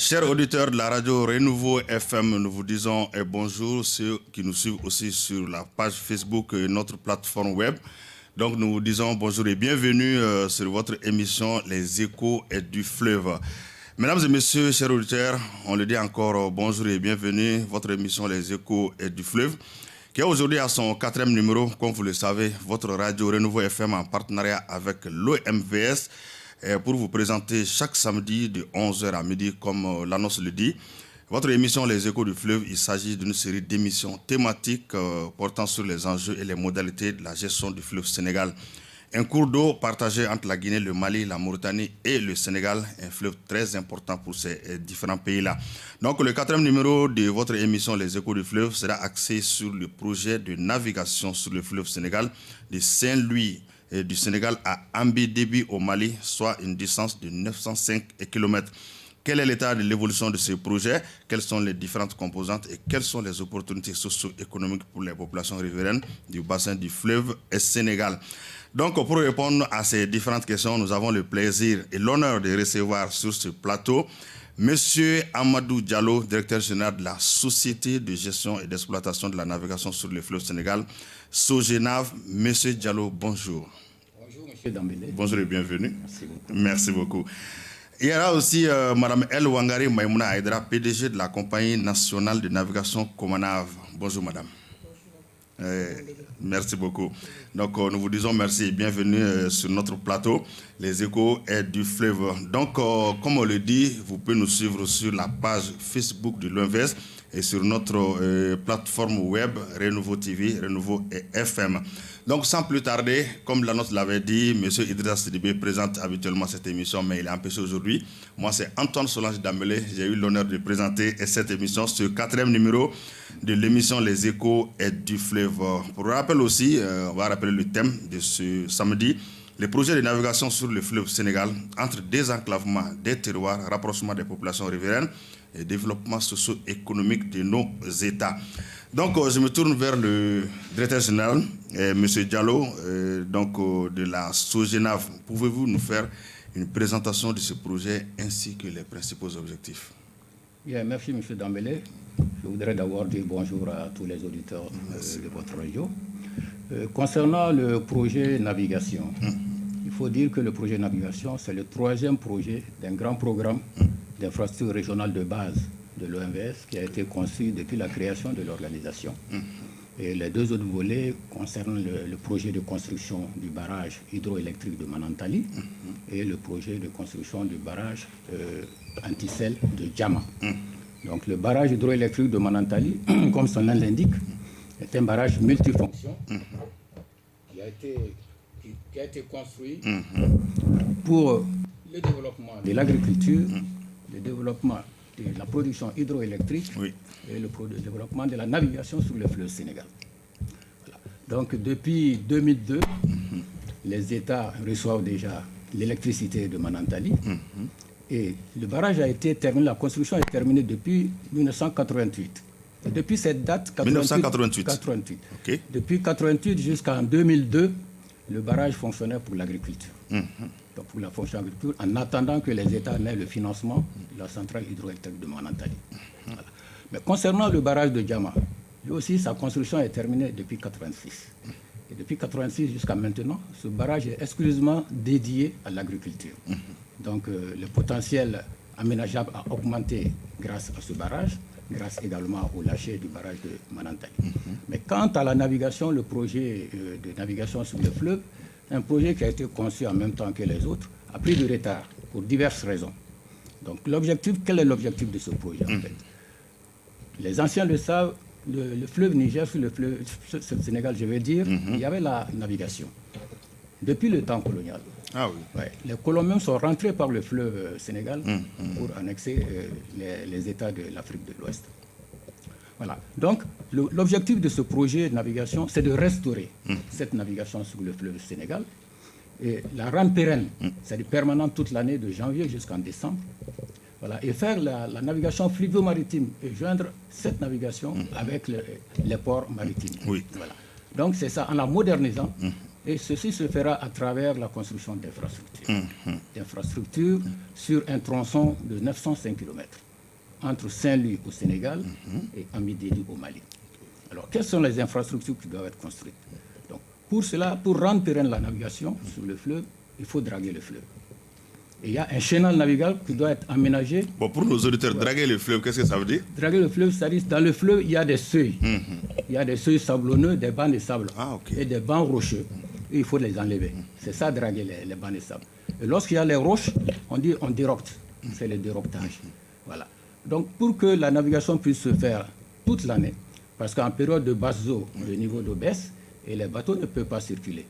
Chers auditeurs de la radio Renouveau FM, nous vous disons bonjour, ceux qui nous suivent aussi sur la page Facebook et notre plateforme web. Donc nous vous disons bonjour et bienvenue sur votre émission Les Échos et du Fleuve. Mesdames et messieurs, chers auditeurs, on le dit encore bonjour et bienvenue, votre émission Les Échos et du Fleuve, qui est aujourd'hui à son 4e numéro, comme vous le savez, votre radio Renouveau FM en partenariat avec l'OMVS, pour vous présenter chaque samedi de 11h à midi, comme l'annonce le dit. Votre émission Les Échos du Fleuve, il s'agit d'une série d'émissions thématiques portant sur les enjeux et les modalités de la gestion du fleuve Sénégal. Un cours d'eau partagé entre la Guinée, le Mali, la Mauritanie et le Sénégal, un fleuve très important pour ces différents pays-là. Donc le 4e numéro de votre émission Les Échos du Fleuve sera axé sur le projet de navigation sur le fleuve Sénégal de Saint-Louis du Sénégal à Ambédébi au Mali, soit une distance de 905 km. Quel est l'état de l'évolution de ce projet? Quelles sont les différentes composantes et quelles sont les opportunités socio-économiques pour les populations riveraines du bassin du fleuve Sénégal? Donc, pour répondre à ces différentes questions, nous avons le plaisir et l'honneur de recevoir sur ce plateau Monsieur Amadou Diallo, directeur général de la Société de gestion et d'exploitation de la navigation sur le fleuve Sénégal, SOGENAV. Monsieur Diallo, bonjour. Bonjour, Monsieur Dambélé. Bonjour et bienvenue. Merci beaucoup. Merci beaucoup. Il y aura aussi Madame El Wangari Maïmouna Aïdra, PDG de la compagnie nationale de navigation Comanav. Bonjour, Madame. Merci beaucoup. Donc, nous vous disons merci et bienvenue sur notre plateau, Les Échos et du Fleuve. Donc, comme on le dit, vous pouvez nous suivre sur la page Facebook de l'OMVS et sur notre plateforme web Renouveau TV, Renouveau et FM. Donc, sans plus tarder, comme l'annonce l'avait dit, M. Idrissa Sidibé présente habituellement cette émission, mais il est empêché aujourd'hui. Moi, c'est Antoine Solange Dambélé. J'ai eu l'honneur de présenter cette émission, ce 4e numéro de l'émission Les Échos et du Fleuve. Pour rappel aussi, on va rappeler le thème de ce samedi, les projets de navigation sur le fleuve Sénégal, entre désenclavement des terroirs, rapprochement des populations riveraines et développement socio-économique de nos États. Donc, je me tourne vers le directeur général, M. Diallo, de la SOGENAV. Pouvez-vous nous faire une présentation de ce projet ainsi que les principaux objectifs? Bien, merci, M. Dambélé. Je voudrais d'abord dire bonjour à tous les auditeurs de votre radio. Concernant le projet navigation, il faut dire que le projet navigation, c'est le 3e projet d'un grand programme d'infrastructure régionale de base de l'OMVS qui a été conçu depuis la création de l'organisation. Et les 2 autres volets concernent le projet de construction du barrage hydroélectrique de Manantali et le projet de construction du barrage anti-sel de Djama. Donc le barrage hydroélectrique de Manantali, comme son nom l'indique, est un barrage multifonction qui a été construit pour le développement de l'agriculture, le développement de la production hydroélectrique et le développement de la navigation sur le fleuve Sénégal. Voilà. Donc depuis 2002, les États reçoivent déjà l'électricité de Manantali. Et le barrage a été terminé, la construction est terminée depuis 1988. Et depuis cette date, 1988. Okay. Depuis 1988 jusqu'en 2002, le barrage fonctionnait pour l'agriculture. Donc pour la fonction agriculture, en attendant que les États aient le financement de la centrale hydroélectrique de Manantali. Voilà. Mais concernant le barrage de Djama, lui aussi, sa construction est terminée depuis 1986. Et depuis 1986 jusqu'à maintenant, ce barrage est exclusivement dédié à l'agriculture. Donc le potentiel aménageable a augmenté grâce à ce barrage, grâce également au lâcher du barrage de Manantali. Mais quant à la navigation, le projet de navigation sur le fleuve, un projet qui a été conçu en même temps que les autres, a pris du retard pour diverses raisons. Donc l'objectif, quel est l'objectif de ce projet en fait? Les anciens le savent, le fleuve Niger, sur le fleuve Sénégal, je vais dire, il y avait la navigation. Depuis le temps colonial, les Colombiens sont rentrés par le fleuve Sénégal pour annexer les États de l'Afrique de l'Ouest. Voilà. Donc, l'objectif de ce projet de navigation, c'est de restaurer cette navigation sur le fleuve Sénégal et la rendre pérenne, c'est-à-dire permanente toute l'année, de janvier jusqu'en décembre. Voilà. Et faire la navigation fluvio-maritime et joindre cette navigation avec les ports maritimes. Voilà. Donc, c'est ça, en la modernisant. Et ceci se fera à travers la construction d'infrastructures. D'infrastructures sur un tronçon de 905 km. entre Saint-Louis au Sénégal et Amidédi au Mali. Alors, quelles sont les infrastructures qui doivent être construites? Donc, pour cela, pour rendre pérenne la navigation sur le fleuve, il faut draguer le fleuve. Et il y a un chenal navigable qui doit être aménagé. Bon, pour nos auditeurs, draguer le fleuve, qu'est-ce que ça veut dire? Draguer le fleuve, c'est-à-dire dans le fleuve, il y a des seuils. Il y a des seuils sablonneux, des bancs de sable et des bancs rocheux. Et il faut les enlever. C'est ça, draguer les bancs de sable. Et lorsqu'il y a les roches, on dit on dérocte. C'est le déroctage. Voilà. Donc, pour que la navigation puisse se faire toute l'année, parce qu'en période de basse eau, le niveau d'eau baisse et les bateaux ne peuvent pas circuler.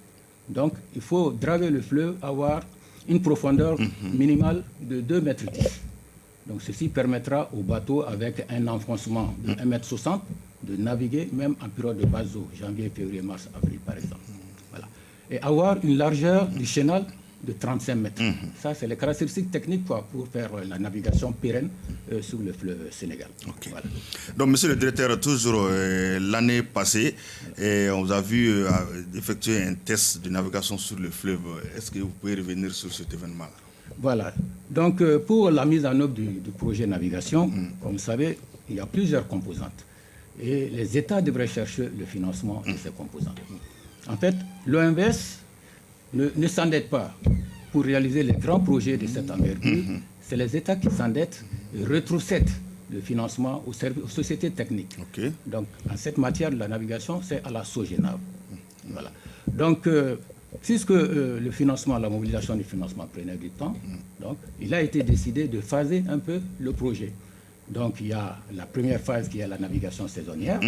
Donc, il faut draguer le fleuve, avoir une profondeur minimale de 2,10 mètres. Donc, ceci permettra aux bateaux avec un enfoncement de 1,60 m de naviguer même en période de basse eau, janvier, février, mars, avril, par exemple. Voilà. Et avoir une largeur du chenal de 35 mètres. Ça, c'est les caractéristiques techniques pour faire la navigation pérenne sur le fleuve Sénégal. Okay. Voilà. Donc, monsieur le directeur, toujours l'année passée, on vous a vu effectuer un test de navigation sur le fleuve. Est-ce que vous pouvez revenir sur cet événement-là? Voilà. Donc, pour la mise en œuvre du projet navigation, comme vous savez, il y a plusieurs composantes. Et les États devraient chercher le financement de ces composantes. En fait, l'OMVS ne s'endette pas pour réaliser les grands projets de cette envergure. C'est les États qui s'endettent et rétrocèdent le financement aux sociétés techniques. Okay. Donc, en cette matière de la navigation, c'est à la SOGENAV. Voilà. Donc, puisque le financement, la mobilisation du financement prenait du temps, donc, il a été décidé de phaser un peu le projet. Donc, il y a la première phase qui est la navigation saisonnière,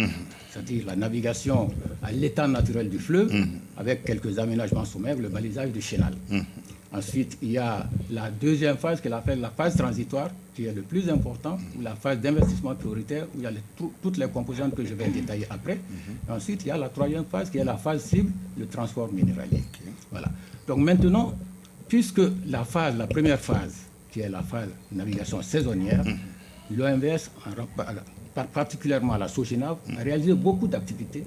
c'est-à-dire la navigation à l'état naturel du fleuve, avec quelques aménagements sommaires, le balisage du chenal. Ensuite, il y a la deuxième phase, qui est la phase transitoire, qui est le plus important, ou la phase d'investissement prioritaire, où il y a toutes les composantes que je vais détailler après. Ensuite, il y a la troisième phase, qui est la phase cible, le transport minéralier. Voilà. Donc maintenant, puisque la première phase, qui est la phase de navigation saisonnière, l'OMVS, particulièrement à la SOGENAV, a réalisé beaucoup d'activités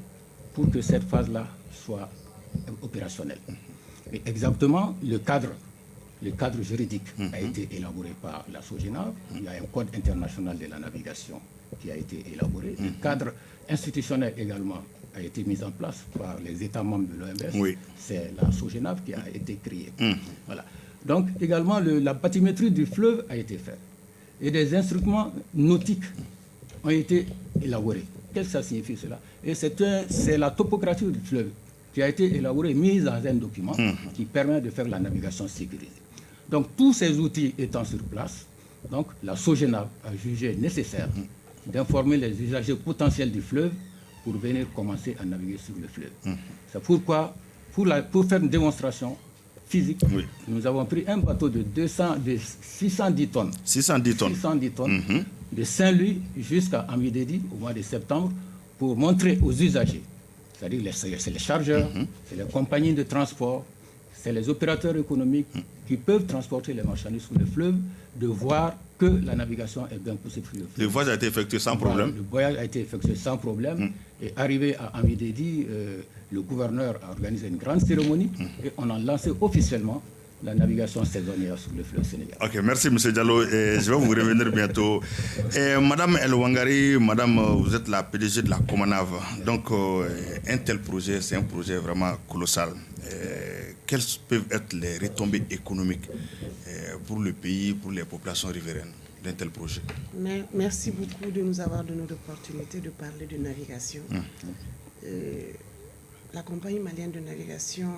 pour que cette phase-là soit opérationnelle. Et exactement, le cadre juridique a été élaboré par la SOGENAV. Il y a un code international de la navigation qui a été élaboré. Le cadre institutionnel également a été mis en place par les États membres de l'OMS. Oui. C'est la SOGENAV qui a été créée. Voilà. Donc, également, la bathymétrie du fleuve a été faite. Et des instruments nautiques ont été élaborés. Qu'est-ce que ça signifie cela? Et c'est la topographie du fleuve qui a été élaborée, mise dans un document qui permet de faire la navigation sécurisée. Donc tous ces outils étant sur place, donc, la SOGENAV a jugé nécessaire d'informer les usagers potentiels du fleuve pour venir commencer à naviguer sur le fleuve. C'est pourquoi, pour faire une démonstration physique, nous avons pris un bateau de 610 tonnes. 610 tonnes de Saint-Louis jusqu'à Amidédi au mois de septembre pour montrer aux usagers, c'est-à-dire c'est les chargeurs, c'est les compagnies de transport, c'est les opérateurs économiques qui peuvent transporter les marchandises sur le fleuve, de voir que la navigation est bien possible sur le fleuve. Le voyage a été effectué sans problème. Le voyage a été effectué sans problème. Et arrivé à Amidédi, le gouverneur a organisé une grande cérémonie et on a lancé officiellement la navigation saisonnière sur le fleuve Sénégal. Ok, merci M. Diallo. Je vais vous revenir bientôt. Madame El Wangari, Madame, vous êtes la PDG de la Comanav. Donc, un tel projet, c'est un projet vraiment colossal. Quelles peuvent être les retombées économiques pour le pays, pour les populations riveraines d'un tel projet? Merci beaucoup de nous avoir donné l'opportunité de parler de navigation. La compagnie malienne de navigation,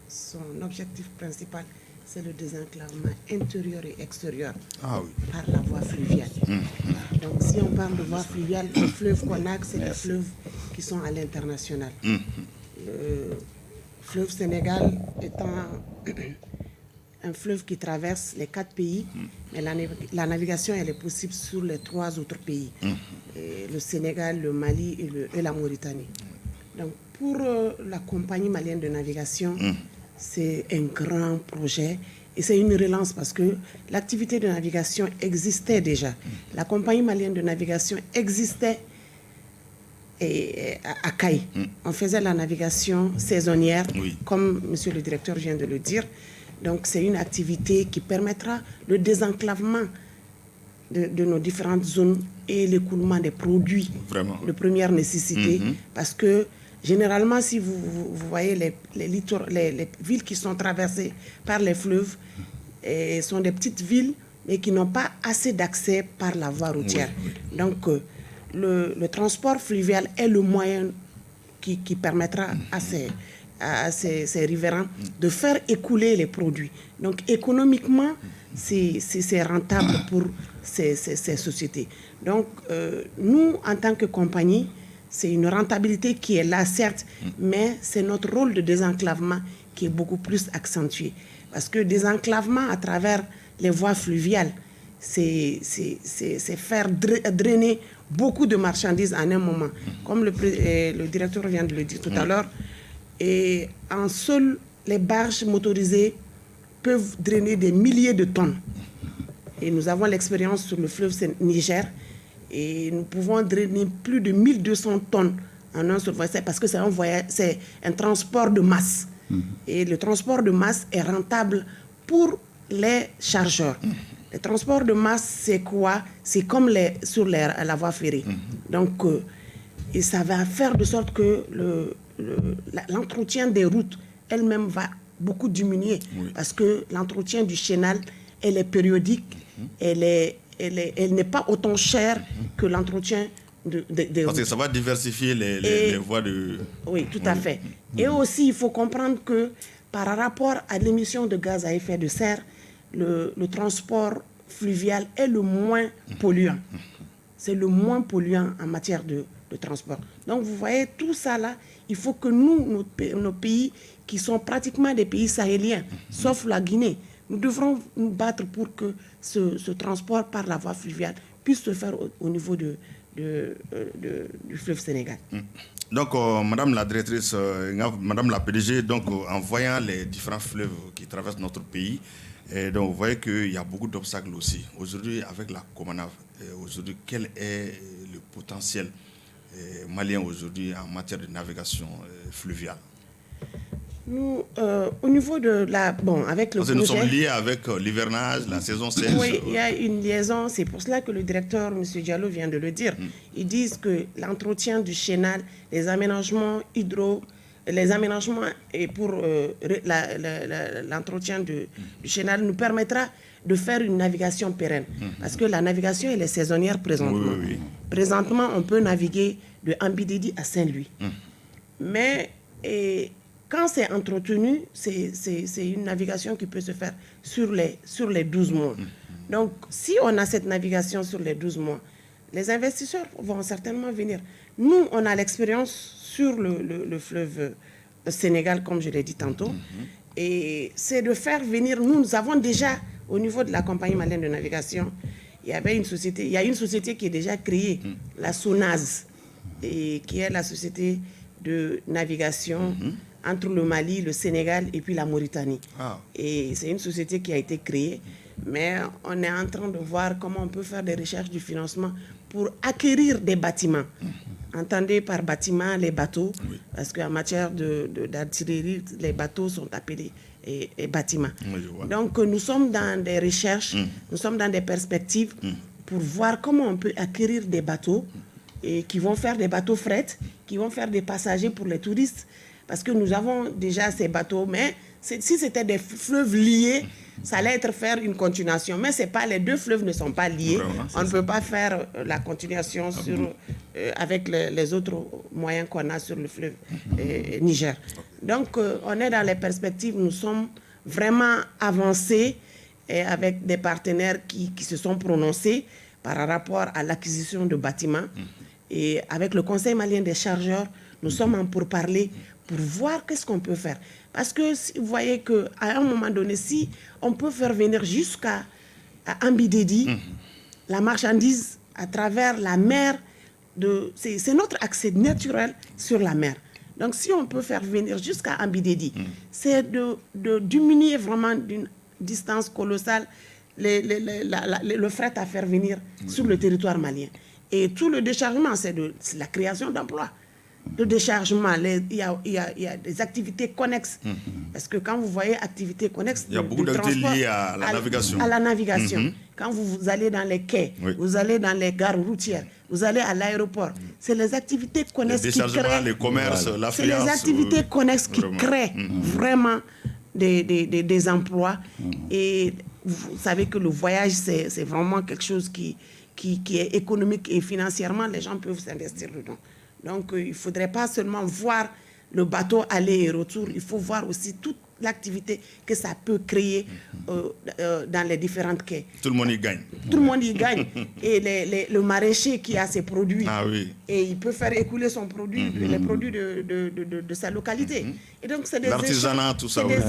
son objectif principal, c'est le désenclavement intérieur et extérieur par la voie fluviale. Donc, si on parle de voie fluviale, les fleuves qu'on a, c'est les fleuves qui sont à l'international. Le fleuve Sénégal étant un fleuve qui traverse les 4 pays, mais la navigation elle est possible sur les 3 autres pays, le Sénégal, le Mali et la Mauritanie. Donc, pour la compagnie malienne de navigation, c'est un grand projet et c'est une relance parce que l'activité de navigation existait déjà. La compagnie malienne de navigation existait à Caille. On faisait la navigation saisonnière, comme monsieur le directeur vient de le dire. Donc, c'est une activité qui permettra le désenclavement de nos différentes zones et l'écoulement des produits de première nécessité. Parce que généralement, si vous voyez les villes qui sont traversées par les fleuves, sont des petites villes, mais qui n'ont pas assez d'accès par la voie routière. Donc, le transport fluvial est le moyen qui permettra à ces riverains de faire écouler les produits. Donc, économiquement, c'est rentable pour ces sociétés. Donc, nous, en tant que compagnie, c'est une rentabilité qui est là, certes, mais c'est notre rôle de désenclavement qui est beaucoup plus accentué. Parce que désenclavement à travers les voies fluviales, c'est faire drainer beaucoup de marchandises en un moment. Comme le directeur vient de le dire tout à l'heure, et en seul, les barges motorisées peuvent drainer des milliers de tonnes. Et nous avons l'expérience sur le fleuve Niger, et nous pouvons drainer plus de 1200 tonnes en un seul voyage, parce que c'est un transport de masse. Et le transport de masse est rentable pour les chargeurs. Le transport de masse, c'est quoi? C'est comme sur la voie ferrée. Donc, et ça va faire de sorte que l'entretien des routes elle-même va beaucoup diminuer. Parce que l'entretien du chenal, elle est périodique, elle n'est pas autant chère que l'entretien des routes. Parce que ça va diversifier les voies de... Oui, tout à fait. Et aussi, il faut comprendre que par rapport à l'émission de gaz à effet de serre, le transport fluvial est le moins polluant. C'est le moins polluant en matière de transport. Donc, vous voyez, tout ça là, il faut que nos pays, qui sont pratiquement des pays sahéliens, sauf la Guinée, nous devrons nous battre pour que ce transport par la voie fluviale puisse se faire au niveau du fleuve Sénégal. Donc, Madame la directrice, Madame la PDG, donc, en voyant les différents fleuves qui traversent notre pays, et donc, vous voyez qu'il y a beaucoup d'obstacles aussi. Aujourd'hui, avec la Comanav, aujourd'hui, quel est le potentiel malien aujourd'hui en matière de navigation fluviale? Nous, au niveau de la... Bon, avec le projet... Nous sommes liés avec l'hivernage, la saison sèche. Oui, il y a une liaison. C'est pour cela que le directeur, M. Diallo, vient de le dire. Ils disent que l'entretien du chenal, les aménagements et pour l'entretien du chenal nous permettra de faire une navigation pérenne. Parce que la navigation, elle est saisonnière présentement. Présentement, on peut naviguer de Ambidédi à Saint-Louis. Mais... quand c'est entretenu, c'est une navigation qui peut se faire sur les 12 mois. Donc, si on a cette navigation sur les 12 mois, les investisseurs vont certainement venir. Nous, on a l'expérience sur le fleuve Sénégal, comme je l'ai dit tantôt. Et c'est de faire venir... Nous avons déjà, au niveau de la compagnie malienne de navigation, il y a une société qui est déjà créée, la SONAS, et qui est la société de navigation entre le Mali, le Sénégal et puis la Mauritanie. Et c'est une société qui a été créée, mais on est en train de voir comment on peut faire des recherches du financement pour acquérir des bâtiments. Entendez par bâtiment les bateaux, parce qu'en matière d'artillerie, les bateaux sont appelés bâtiments. Donc nous sommes dans des recherches, nous sommes dans des perspectives pour voir comment on peut acquérir des bateaux et qui vont faire des bateaux fret, qui vont faire des passagers pour les touristes. Parce que nous avons déjà ces bateaux, mais si c'était des fleuves liés, ça allait faire une continuation. Mais les deux fleuves ne sont pas liés. On ne peut pas faire la continuation avec les autres moyens qu'on a sur le fleuve Niger. Donc, on est dans les perspectives, nous sommes vraiment avancés avec des partenaires qui se sont prononcés par rapport à l'acquisition de bâtiments. Et avec le Conseil malien des chargeurs, nous sommes en pourparlers pour voir qu'est-ce qu'on peut faire. Parce que vous voyez qu'à un moment donné, si on peut faire venir jusqu'à Ambidédi, la marchandise à travers la mer, c'est notre accès naturel sur la mer. Donc si on peut faire venir jusqu'à Ambidédi, c'est de diminuer vraiment d'une distance colossale le fret à faire venir sur le territoire malien. Et tout le déchargement, c'est la création d'emplois. de déchargement, il y a des activités connexes. Parce que quand vous voyez activités connexes, il y a beaucoup d'activités liées à la navigation. À la navigation. Quand vous allez dans les quais, vous allez dans les gares routières, vous allez à l'aéroport, c'est les activités connexes qui créent... les commerces, l'affluence. C'est les activités connexes qui créent vraiment des emplois. Et vous savez que le voyage, c'est vraiment quelque chose qui est économique et financièrement, les gens peuvent s'investir dedans. Donc, il ne faudrait pas seulement voir le bateau aller et retour, il faut voir aussi toute l'activité que ça peut créer dans les différentes quais. Tout le monde y gagne. Tout le monde y gagne. Et le maraîcher qui a ses produits, et il peut faire écouler son produit, les produits de sa localité. Et donc, c'est des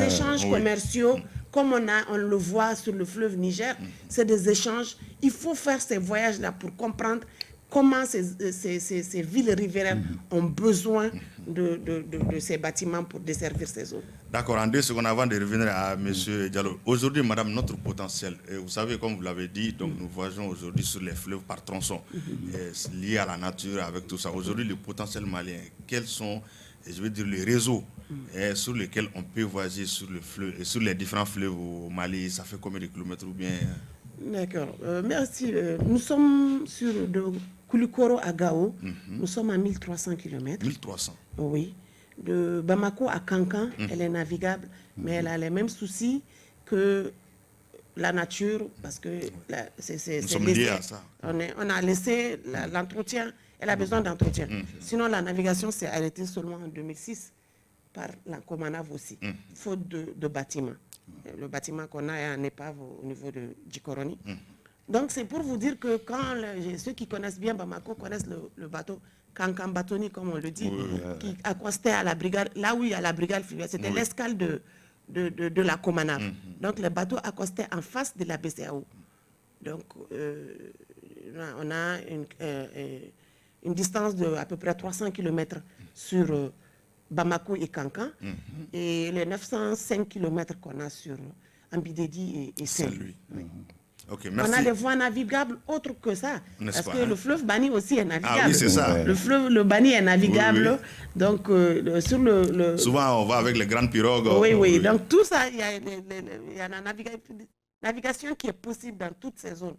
échanges commerciaux, comme on le voit sur le fleuve Niger. C'est des échanges. Il faut faire ces voyages-là pour comprendre comment ces villes riveraines ont besoin de ces bâtiments pour desservir ces zones. D'accord, en 2 secondes avant de revenir à M. Diallo. Aujourd'hui, madame, notre potentiel, vous savez, comme vous l'avez dit, donc nous voyageons aujourd'hui sur les fleuves par tronçon, liés à la nature, avec tout ça. Aujourd'hui, le potentiel malien, quels sont, je veux dire, les réseaux sur lesquels on peut voyager sur le fleuve, et sur les différents fleuves au Mali? Ça fait combien de kilomètres ou bien? D'accord, merci. Nous sommes sur Koulikoro à Gao, nous sommes à 1300 km. 1300? Oui. De Bamako à Kankan, elle est navigable, mais elle a les mêmes soucis que la nature, parce que nous sommes liés à ça. On a laissé l'entretien, elle a besoin d'entretien. Sinon, la navigation s'est arrêtée seulement en 2006 par la Comanav aussi, faute de bâtiments. Le bâtiment qu'on a est en épave au niveau de Djikoroni. Donc, c'est pour vous dire que quand ceux qui connaissent bien Bamako connaissent le bateau Kankan Batoni, comme on le dit, qui accostait à la brigade, là où il y a la brigade fluviale, c'était l'escale de la Comanav. Donc, les bateaux accostaient en face de la BCAO. Donc, on a une distance de à peu près 300 km sur Bamako et Kankan, et les 905 km qu'on a sur Ambidedi et Saint-Louis. Okay, merci. On a les voies navigables autres que ça, parce que le fleuve Bani aussi est navigable. Ah oui, c'est ça. Le Bani est navigable, donc sur le... Souvent, on va avec les grandes pirogues. Oui. Donc tout ça, il y a la navigation qui est possible dans toutes ces zones.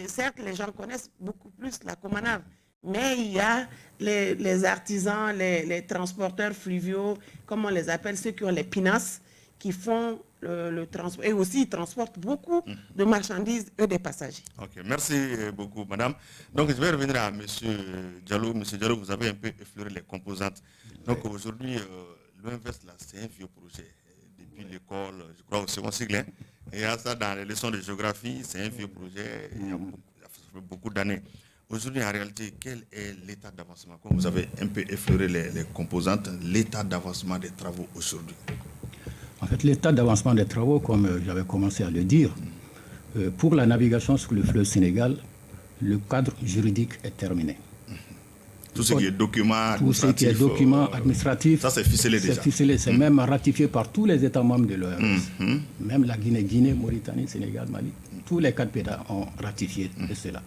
Certes, les gens connaissent beaucoup plus la Comanav, mais il y a les artisans, les transporteurs fluviaux, comme on les appelle, ceux qui ont les pinasses, qui font le transport. Et aussi, ils transportent beaucoup de marchandises et des passagers. Ok, merci beaucoup, madame. Donc, je vais revenir à M. Diallo. M. Diallo, vous avez un peu effleuré les composantes. Donc, aujourd'hui, l'OMVS, c'est un vieux projet. Depuis l'école, je crois, au second cycle. Et il y a ça dans les leçons de géographie, c'est un vieux projet. Ça fait beaucoup d'années. Aujourd'hui, en réalité, quel est l'état d'avancement? Comme vous avez un peu effleuré les composantes, l'état d'avancement des travaux aujourd'hui. En fait, l'état d'avancement des travaux, comme j'avais commencé à le dire, pour la navigation sur le fleuve Sénégal, le cadre juridique est terminé. Tout ce qui est document administratif, ça c'est ficelé déjà. C'est ficelé, c'est même ratifié par tous les États membres de l'OMS. Même la Guinée, Mauritanie, Sénégal, Mali, tous les 4 pays ont ratifié cela.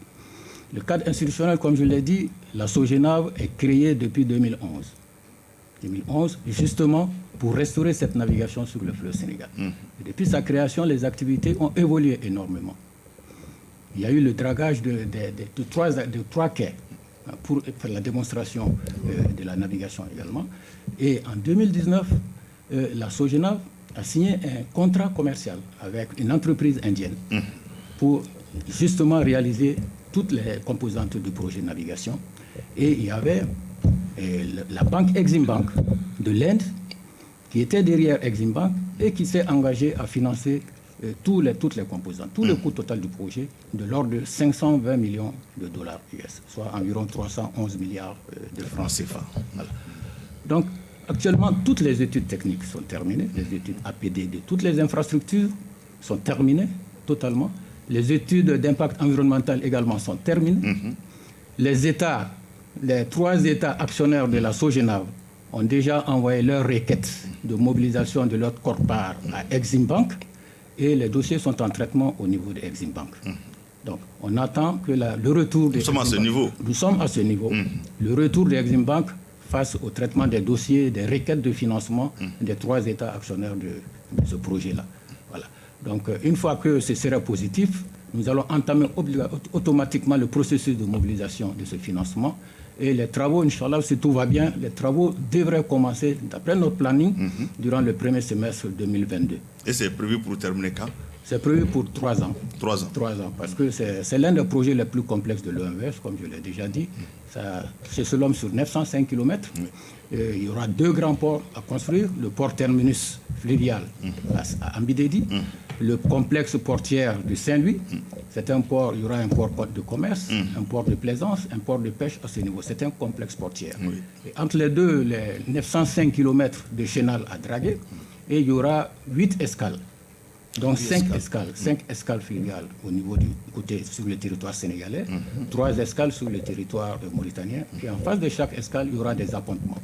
Le cadre institutionnel, comme je l'ai dit, la SOGENAV est créée depuis 2011. 2011, justement, pour restaurer cette navigation sur le fleuve Sénégal. Et depuis sa création, les activités ont évolué énormément. Il y a eu le dragage de 3 quais pour faire la démonstration de la navigation également. Et en 2019, la SOGENAV a signé un contrat commercial avec une entreprise indienne pour justement réaliser toutes les composantes du projet de navigation. Et il y avait la banque Exim Bank de l'Inde qui était derrière Exim Bank et qui s'est engagée à financer toutes les composantes, tout le coût total du projet de l'ordre de 520 millions de dollars US, soit environ 311 milliards de francs CFA. Voilà. Donc, actuellement, toutes les études techniques sont terminées, les études APD de toutes les infrastructures sont terminées totalement, les études d'impact environnemental également sont terminées. Les 3 États actionnaires de la SOGENAV ont déjà envoyé leur requête de mobilisation de leur quote-part à Exim Bank et les dossiers sont en traitement au niveau de Exim Bank. Donc, on attend que le retour de Nous sommes à ce niveau. Nous sommes à ce niveau. Le retour de Exim Bank face au traitement des dossiers, des requêtes de financement des 3 États actionnaires de ce projet-là. Voilà. Donc, une fois que ce sera positif, nous allons entamer automatiquement le processus de mobilisation de ce financement. Et les travaux, Inch'Allah, si tout va bien, les travaux devraient commencer, d'après notre planning, durant le premier semestre 2022. Et c'est prévu pour terminer quand? C'est prévu pour 3 ans. 3 ans. 3 ans, parce que c'est l'un des projets les plus complexes de l'OMVS, comme je l'ai déjà dit. C'est selon sur 905 km. Il y aura 2 grands ports à construire. Le port terminus fluvial à Ambidedi, le complexe portière de Saint-Louis. C'est un port, il y aura un port de commerce, un port de plaisance, un port de pêche à ce niveau. C'est un complexe portière. Et entre les deux, les 905 km de chénal à draguer, et il y aura 8 escales. Donc 5 escales fluviales au niveau du côté sur le territoire sénégalais, 3 escales sur le territoire mauritanien, et en face de chaque escale, il y aura des appontements.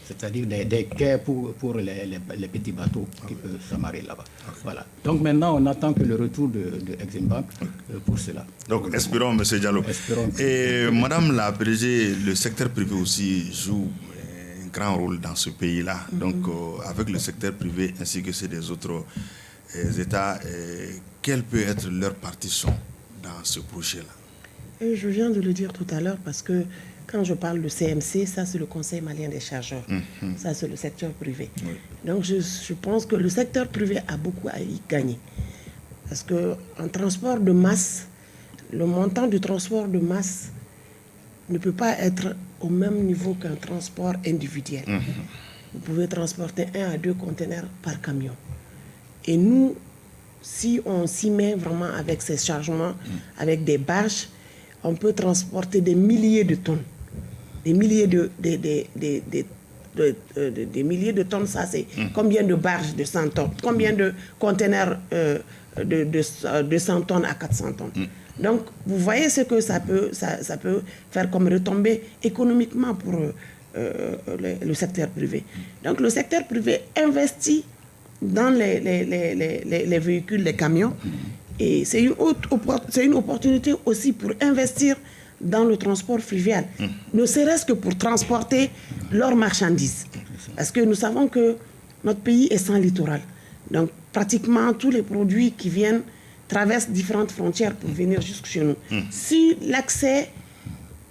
C'est-à-dire des quais pour les petits bateaux qui peuvent s'amarrer là-bas. Voilà. Donc maintenant, on attend que le retour de Eximbank pour cela. Donc espérons, M. Diallo. Et Madame la PDG, le secteur privé aussi joue un grand rôle dans ce pays-là. Donc avec le secteur privé ainsi que ceux des autres États, quelle peut être leur partition dans ce projet-là? Je viens de le dire tout à l'heure parce que quand je parle de CMC, ça c'est le Conseil malien des chargeurs. Ça c'est le secteur privé. Donc je pense que le secteur privé a beaucoup à y gagner. Parce qu'en transport de masse, le montant du transport de masse ne peut pas être au même niveau qu'un transport individuel. Vous pouvez transporter 1 à 2 conteneurs par camion. Et nous, si on s'y met vraiment avec ces chargements, avec des barges, on peut transporter des milliers de tonnes. Des milliers des milliers de tonnes, ça c'est combien de barges de 100 tonnes, combien de conteneurs de 100 tonnes à 400 tonnes. Donc, vous voyez ce que ça peut faire comme retombée économiquement pour le secteur privé. Donc, le secteur privé investit dans les véhicules, les camions, et c'est une opportunité aussi pour investir dans le transport fluvial, ne serait-ce que pour transporter leurs marchandises. Parce que nous savons que notre pays est sans littoral. Donc, pratiquement tous les produits qui viennent traversent différentes frontières pour venir jusque chez nous. Si l'accès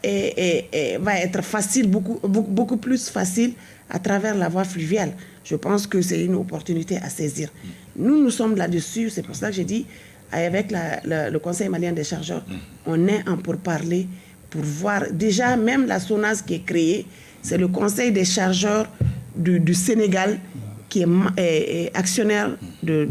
va être facile, beaucoup plus facile à travers la voie fluviale, je pense que c'est une opportunité à saisir. Nous sommes là-dessus, c'est pour ça que j'ai dit, avec le Conseil malien des chargeurs, on est en pourparlers pour voir, déjà même la SONAS qui est créée, c'est le Conseil des chargeurs du Sénégal qui est actionnaire de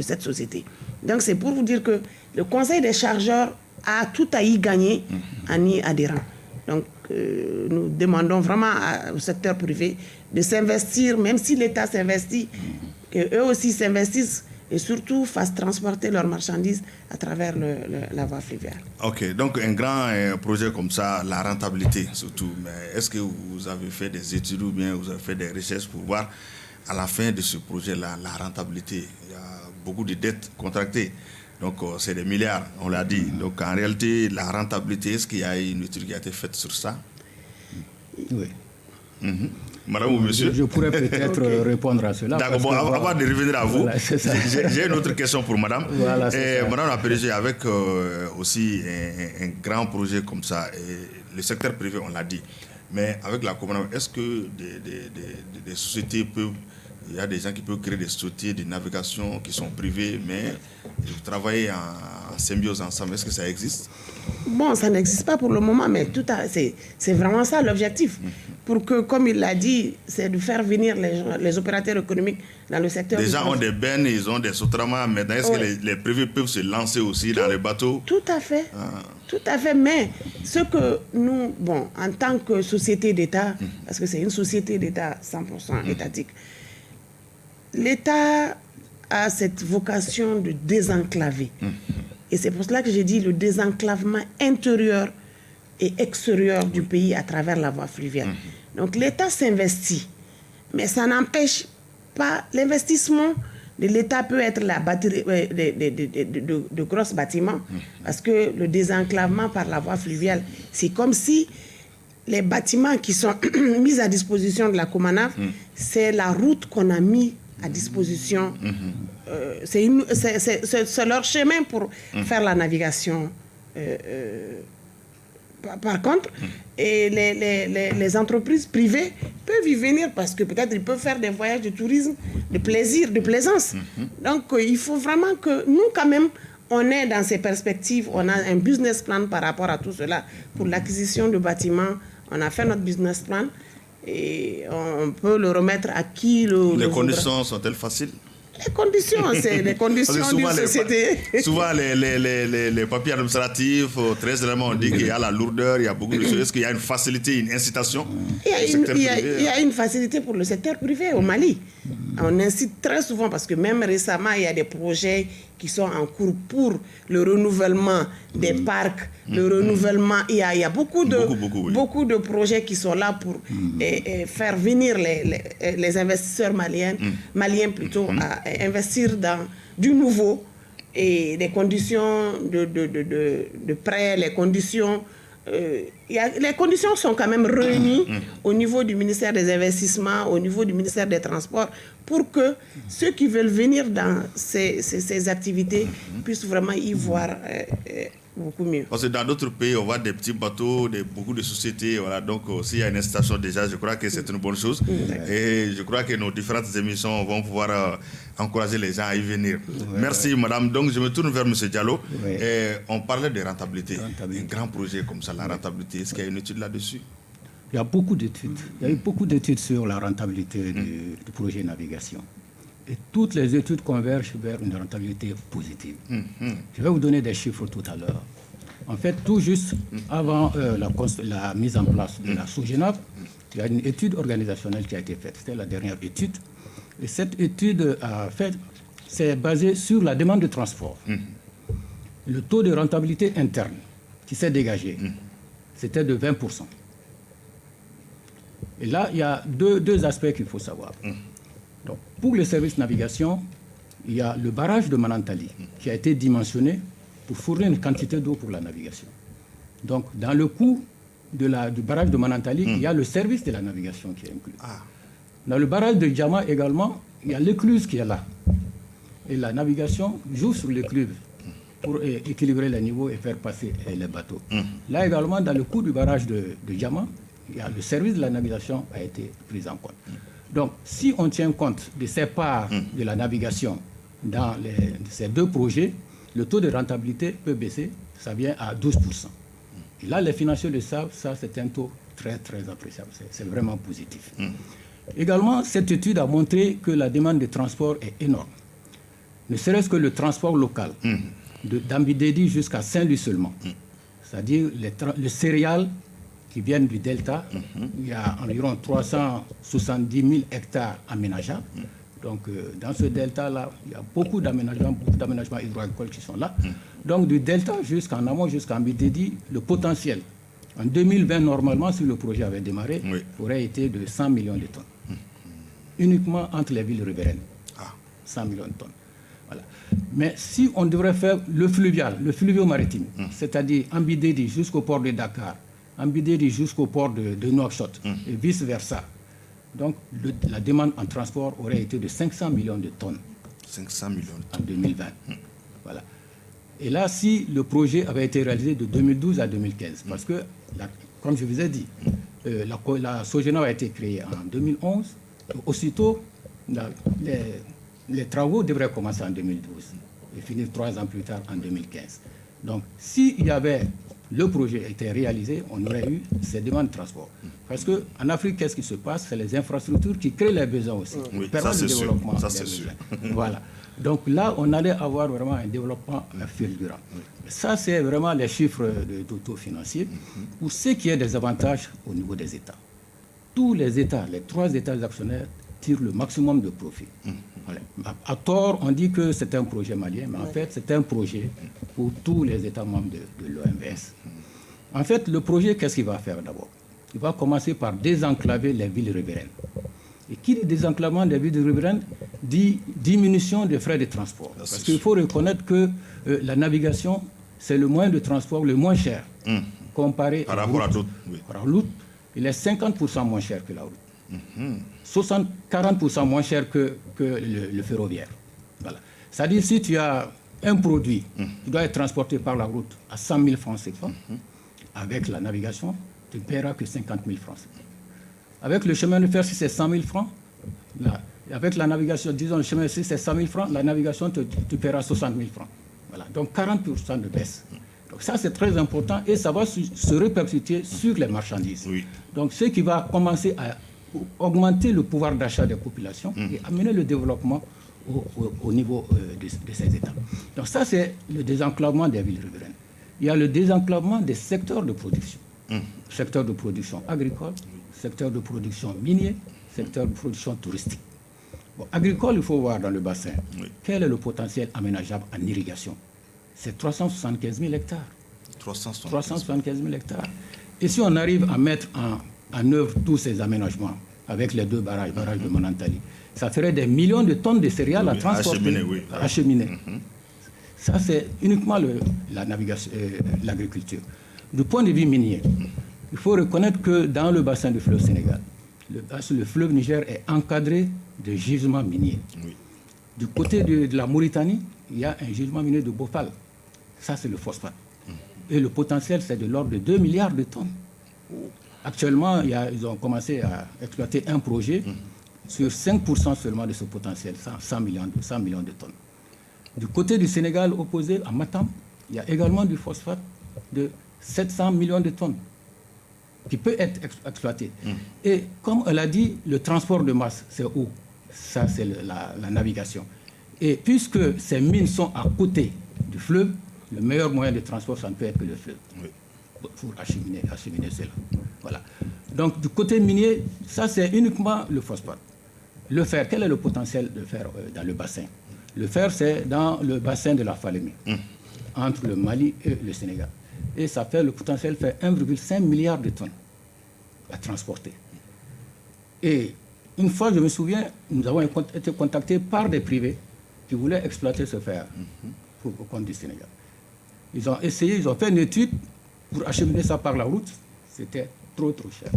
cette société. Donc c'est pour vous dire que le Conseil des chargeurs a tout à y gagner en y adhérant. Donc nous demandons vraiment au secteur privé de s'investir, même si l'État s'investit, qu'eux aussi s'investissent et surtout fassent transporter leurs marchandises à travers la voie fluviale. Ok, donc un grand projet comme ça, la rentabilité surtout. Mais est-ce que vous avez fait des études ou bien vous avez fait des recherches pour voir à la fin de ce projet-là, la rentabilité? Il y a beaucoup de dettes contractées. Donc, c'est des milliards, on l'a dit. Donc, en réalité, la rentabilité, est-ce qu'il y a une étude qui a été faite sur ça? Oui. Madame ou monsieur? Je pourrais peut-être répondre à cela. D'accord, bon, avant de revenir à vous, voilà, j'ai une autre question pour madame. Voilà, madame la PDG, avec aussi un grand projet comme ça, et le secteur privé, on l'a dit, mais avec la commande, est-ce que des sociétés peuvent... Il y a des gens qui peuvent créer des sociétés de navigation qui sont privées, mais travailler en symbiose ensemble. Est-ce que ça existe? Bon, ça n'existe pas pour le moment, mais c'est vraiment ça l'objectif. Pour que, comme il l'a dit, c'est de faire venir les opérateurs économiques dans le secteur. Les gens ont des bennes, ils ont des sotramas. Maintenant, est-ce que les privés peuvent se lancer aussi dans les bateaux? Tout à fait. Tout à fait. Mais ce que nous, bon, en tant que société d'État, parce que c'est une société d'État 100% étatique, l'État a cette vocation de désenclaver. Et c'est pour cela que j'ai dit le désenclavement intérieur et extérieur du pays à travers la voie fluviale. Donc l'État s'investit, mais ça n'empêche pas l'investissement de l'État peut être la batterie de gros bâtiments, parce que le désenclavement par la voie fluviale, c'est comme si les bâtiments qui sont mis à disposition de la Comanaf, c'est la route qu'on a mis à disposition. C'est leur chemin pour faire la navigation. Par contre, et les entreprises privées peuvent y venir parce que peut-être ils peuvent faire des voyages de tourisme, de plaisir, de plaisance. Donc, il faut vraiment que nous, quand même, on est dans ces perspectives, on a un business plan par rapport à tout cela. Pour l'acquisition de bâtiments, on a fait notre business plan et on peut le remettre à qui Les conditions sont-elles faciles? Les conditions, c'est les conditions d'une société. Souvent, les papiers administratifs, très généralement, on dit qu'il y a la lourdeur, il y a beaucoup de choses. Est-ce qu'il y a une facilité, une incitation? Il y a une facilité pour le secteur privé au Mali. On incite très souvent, parce que même récemment, il y a des projets qui sont en cours pour le renouvellement des parcs, le renouvellement. Il y a beaucoup de projets qui sont là pour faire venir les investisseurs maliens plutôt, à investir dans du nouveau, et les conditions de prêt, les conditions... les conditions sont quand même réunies au niveau du ministère des Investissements, au niveau du ministère des Transports, pour que ceux qui veulent venir dans ces activités puissent vraiment y voir beaucoup mieux. Parce que dans d'autres pays, on voit des petits bateaux, beaucoup de sociétés. Voilà, donc, s'il y a une installation déjà, je crois que c'est une bonne chose. Et je crois que nos différentes émissions vont pouvoir encourager les gens à y venir. Merci, madame. Donc, je me tourne vers M. Diallo. Et on parlait de rentabilité. Un grand projet comme ça, la rentabilité. Est-ce qu'il y a une étude là-dessus? Il y a beaucoup d'études. Il y a eu beaucoup d'études sur la rentabilité du projet navigation. Et toutes les études convergent vers une rentabilité positive. Je vais vous donner des chiffres tout à l'heure. En fait, tout juste avant la mise en place de la SOGENAV, il y a une étude organisationnelle qui a été faite. C'était la dernière étude. Et cette étude, c'est basée sur la demande de transport. Le taux de rentabilité interne qui s'est dégagé, c'était de 20%. Et là, il y a deux aspects qu'il faut savoir. Donc, pour le service navigation, il y a le barrage de Manantali qui a été dimensionné pour fournir une quantité d'eau pour la navigation. Donc, dans le coût du barrage de Manantali, il y a le service de la navigation qui est inclus. Dans le barrage de Djama également, il y a l'écluse qui est là. Et la navigation joue sur l'écluse pour équilibrer les niveaux et faire passer les bateaux. Là également, dans le coût du barrage de Djama, le service de la navigation a été pris en compte. Donc, si on tient compte de ces parts de la navigation dans ces deux projets, le taux de rentabilité peut baisser, ça vient à 12%. Et là, les financiers le savent, ça c'est un taux très, très appréciable, c'est vraiment positif. Également, cette étude a montré que la demande de transport est énorme. Ne serait-ce que le transport local, d'Ambidédi jusqu'à Saint-Louis seulement. C'est-à-dire le céréales qui viennent du delta. Il y a environ 370 000 hectares aménageables. Donc, dans ce delta-là, il y a beaucoup d'aménagements hydro-agricoles qui sont là. Donc, du delta jusqu'en amont, jusqu'à Ambidédi, le potentiel, en 2020, normalement, si le projet avait démarré, aurait été de 100 millions de tonnes. Uniquement entre les villes riveraines. 100 millions de tonnes. Voilà. Mais si on devrait faire le fluvio-maritime, c'est-à-dire Ambidédi jusqu'au port de Dakar, Ambidédi jusqu'au port de Nouakchott, et vice-versa. Donc, la demande en transport aurait été de 500 millions de tonnes. 500 millions de tonnes. En 2020. Voilà. Et là, si le projet avait été réalisé de 2012 à 2015, parce que, comme je vous ai dit, la SOGENAV a été créée en 2011, aussitôt, les travaux devraient commencer en 2012 et finir 3 ans plus tard en 2015. Donc, s'il y avait le projet était réalisé, on aurait eu ces demandes de transport. Parce qu'en Afrique, qu'est-ce qui se passe? C'est les infrastructures qui créent les besoins aussi. Oui, ça c'est sûr. Ça c'est sûr. Voilà. Donc là, on allait avoir vraiment un développement fulgurant. Ça, c'est vraiment les chiffres d'auto financiers, pour ce qui est des avantages au niveau des États. Tous les États, les 3 États actionnaires, tirent le maximum de profit. Voilà. À tort, on dit que c'est un projet malien, mais en fait, c'est un projet pour tous les États membres de l'OMVS. En fait, le projet, qu'est-ce qu'il va faire d'abord? Il va commencer par désenclaver les villes riveraines. Et qui dit désenclavement des villes riveraines dit diminution des frais de transport. Parce qu'il faut reconnaître que la navigation, c'est le moyen de transport le moins cher, comparé par rapport à d'autres. Par l'autre, il est 50% moins cher que la route. 40% moins cher que le ferroviaire. Voilà. C'est-à-dire, si tu as un produit qui doit être transporté par la route à 100 000 francs CFA, avec la navigation, tu ne paieras que 50 000 francs CFA. Avec le chemin de fer, si c'est 100 000 francs, avec la navigation, disons le chemin de fer, si c'est 100 000 francs, la navigation, tu paieras 60 000 francs. Voilà. Donc 40% de baisse. Donc ça, c'est très important et ça va se répercuter sur les marchandises. Oui. Donc ce qui va commencer à augmenter le pouvoir d'achat des populations et amener le développement au niveau de ces États. Donc ça, c'est le désenclavement des villes riveraines. Il y a le désenclavement des secteurs de production. Secteur de production agricole, secteur de production minier, secteur de production touristique. Bon, agricole, il faut voir dans le bassin. Quel est le potentiel aménageable en irrigation? C'est 375 000 hectares. 375 000 hectares. Et si on arrive à mettre en œuvre tous ces aménagements avec les 2 barrages, barrage de Manantali, ça ferait des millions de tonnes de céréales à transporter, acheminer. Ça, c'est uniquement l'agriculture. Du point de vue minier, il faut reconnaître que dans le bassin du fleuve Sénégal, le fleuve Niger est encadré de gisements miniers. Du côté de la Mauritanie, il y a un gisement minier de Bhopal. Ça, c'est le phosphate. Et le potentiel, c'est de l'ordre de 2 milliards de tonnes. Actuellement, ils ont commencé à exploiter un projet sur 5% seulement de ce potentiel, 100 millions de tonnes. Du côté du Sénégal opposé, à Matam, il y a également du phosphate de 700 millions de tonnes qui peut être exploité. Et comme elle a dit, le transport de masse, c'est où? Ça, c'est la navigation. Et puisque ces mines sont à côté du fleuve, le meilleur moyen de transport, ça ne peut être que le fleuve. Pour acheminer cela. Voilà. Donc, du côté minier, ça, c'est uniquement le phosphate. Le fer, quel est le potentiel de fer dans le bassin? Le fer, c'est dans le bassin de la Falémé, entre le Mali et le Sénégal. Et ça fait, le potentiel fait 1,5 milliard de tonnes à transporter. Et une fois, je me souviens, nous avons été contactés par des privés qui voulaient exploiter ce fer au compte du Sénégal. Ils ont essayé, ils ont fait une étude pour acheminer ça par la route. C'était trop cher.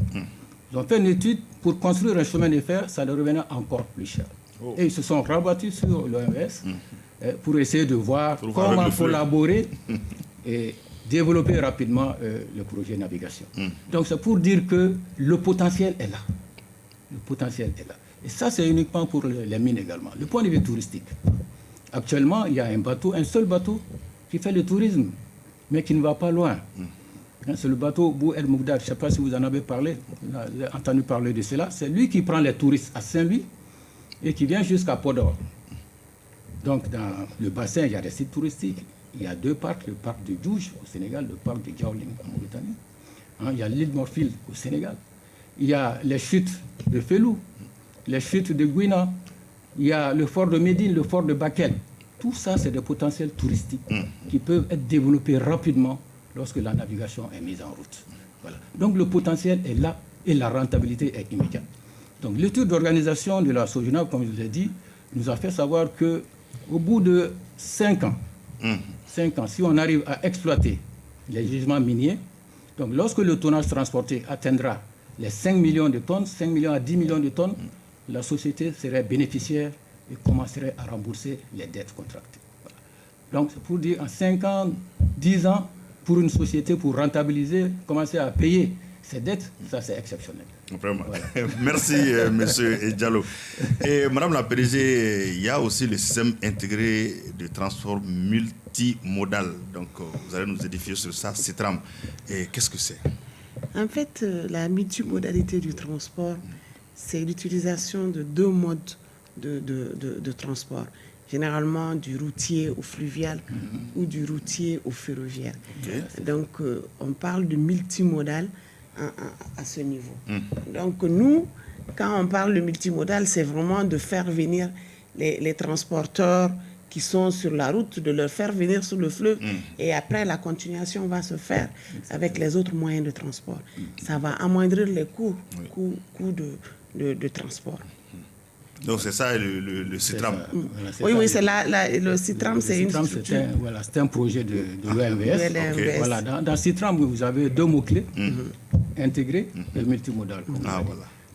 Ils ont fait une étude pour construire un chemin de fer, ça leur revenait encore plus cher. Et ils se sont rabattus sur l'OMS pour essayer de voir comment collaborer et développer rapidement le projet de navigation. Donc c'est pour dire que le potentiel est là. Le potentiel est là. Et ça, c'est uniquement pour les mines également. Le point de vue touristique. Actuellement, il y a un seul bateau qui fait le tourisme, mais qui ne va pas loin. C'est le bateau Bou El Mougdad. Je ne sais pas si vous en avez parlé, vous avez entendu parler de cela. C'est lui qui prend les touristes à Saint-Louis et qui vient jusqu'à Podor. Donc, dans le bassin, il y a des sites touristiques. Il y a 2 parcs, le parc de Djouj au Sénégal, le parc de Djaouling en Mauritanie. Il y a l'île Morphil au Sénégal. Il y a les chutes de Felou, les chutes de Gouina. Il y a le fort de Médine, le fort de Bakel. Tout ça, c'est des potentiels touristiques qui peuvent être développés rapidement lorsque la navigation est mise en route. Voilà. Donc le potentiel est là et la rentabilité est immédiate. Donc l'étude d'organisation de la Sogina, comme je vous l'ai dit, nous a fait savoir qu'au bout de 5 ans, si on arrive à exploiter les gisements miniers, donc lorsque le tonnage transporté atteindra les 5 millions de tonnes, 5 millions à 10 millions de tonnes, la société serait bénéficiaire et commencerait à rembourser les dettes contractées. Voilà. Donc c'est pour dire en 5 ans, 10 ans, pour une société, pour rentabiliser, commencer à payer ses dettes, ça c'est exceptionnel. Vraiment. Voilà. Merci, monsieur Diallo. Et madame la PDG, il y a aussi le système intégré de transport multimodal. Donc, vous allez nous édifier sur ça, CITRAM. Et qu'est-ce que c'est? En fait, la multimodalité du transport, c'est l'utilisation de 2 modes de transport. Généralement du routier au fluvial ou du routier au ferroviaire. Donc, on parle de multimodal à ce niveau. Donc, nous, quand on parle de multimodal, c'est vraiment de faire venir les transporteurs qui sont sur la route, de leur faire venir sur le fleuve. Et après, la continuation va se faire avec les autres moyens de transport. Ça va amoindrir les coûts de transport. Donc c'est ça le CITRAM. Voilà, oui, c'est le CITRAM, c'est une structure. C'est un projet de l'OMVS. Voilà, dans CITRAM, vous avez 2 mots-clés. intégré et multimodal. Voilà.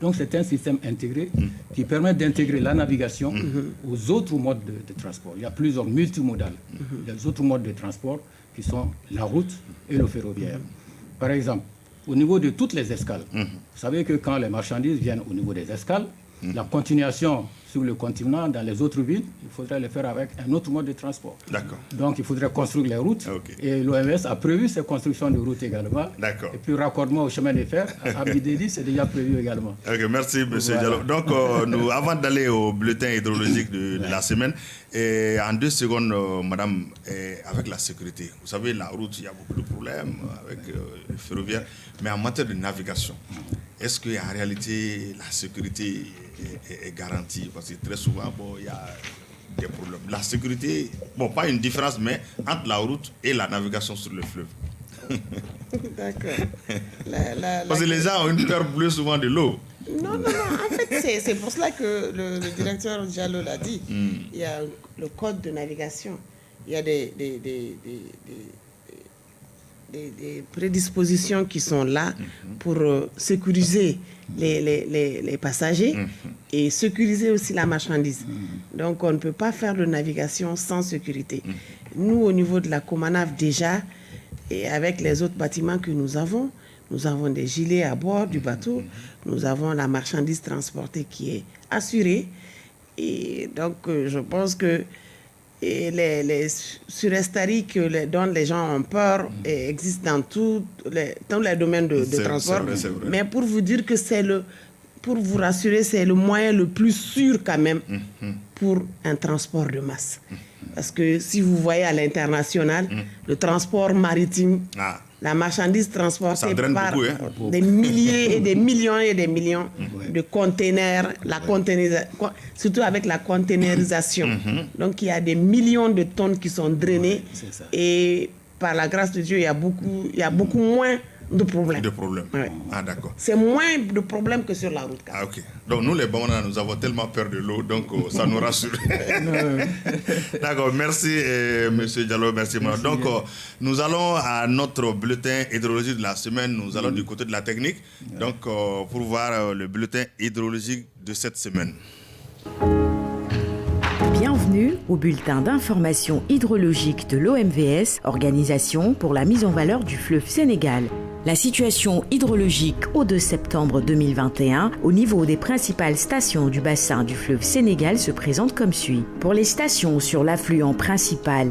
Donc c'est un système intégré qui permet d'intégrer la navigation aux autres modes de transport. Il y a plusieurs multimodales. Les autres modes de transport qui sont la route et le ferroviaire. Par exemple, au niveau de toutes les escales, vous savez que quand les marchandises viennent au niveau des escales, la continuation sur le continent, dans les autres villes, il faudrait le faire avec un autre mode de transport. D'accord. Donc, il faudrait construire les routes. Et l'OMS a prévu ces constructions de routes également. D'accord. Et puis, raccordement au chemin de fer, à Abidédi, c'est déjà prévu également. Ok, merci, M. Diallo. Donc, nous, avant d'aller au bulletin hydrologique de la semaine, et en 2 secondes, madame, avec la sécurité, vous savez, la route, il y a beaucoup de problèmes avec le ferroviaire, mais en matière de navigation, est-ce qu'en réalité, la sécurité est garantie? Parce que très souvent, il y a des problèmes. La sécurité, pas une différence, mais entre la route et la navigation sur le fleuve. D'accord. Parce que les gens ont une peur bleue souvent de l'eau. Non. En fait, c'est pour cela que le directeur Diallo l'a dit. Il y a le code de navigation. Il y a des prédispositions qui sont là pour sécuriser les passagers et sécuriser aussi la marchandise. Donc, on ne peut pas faire de navigation sans sécurité. Nous, au niveau de la Comanave, déjà, et avec les autres bâtiments que nous avons des gilets à bord du bateau, nous avons la marchandise transportée qui est assurée. Et donc, je pense que les surestariques dont les gens ont peur existent dans tous les domaines de transport. C'est vrai. Mais pour vous dire que pour vous rassurer, c'est le moyen le plus sûr quand même pour un transport de masse. Parce que si vous voyez à l'international, le transport maritime, la marchandise transportée par des milliers et des millions de containers, surtout avec la containerisation. Donc il y a des millions de tonnes qui sont drainées et par la grâce de Dieu, il y a beaucoup moins de problèmes. Ouais. Ah, d'accord. C'est moins de problèmes que sur la route. Ah, ok. Donc, nous, les Bamana, nous avons tellement peur de l'eau, donc ça nous rassure. D'accord. Merci, M. Diallo. Merci. Donc, nous allons à notre bulletin hydrologique de la semaine. Nous allons du côté de la technique. Donc, pour voir le bulletin hydrologique de cette semaine. Bienvenue au bulletin d'information hydrologique de l'OMVS, Organisation pour la mise en valeur du fleuve Sénégal. La situation hydrologique au 2 septembre 2021 au niveau des principales stations du bassin du fleuve Sénégal se présente comme suit. Pour les stations sur l'affluent principal,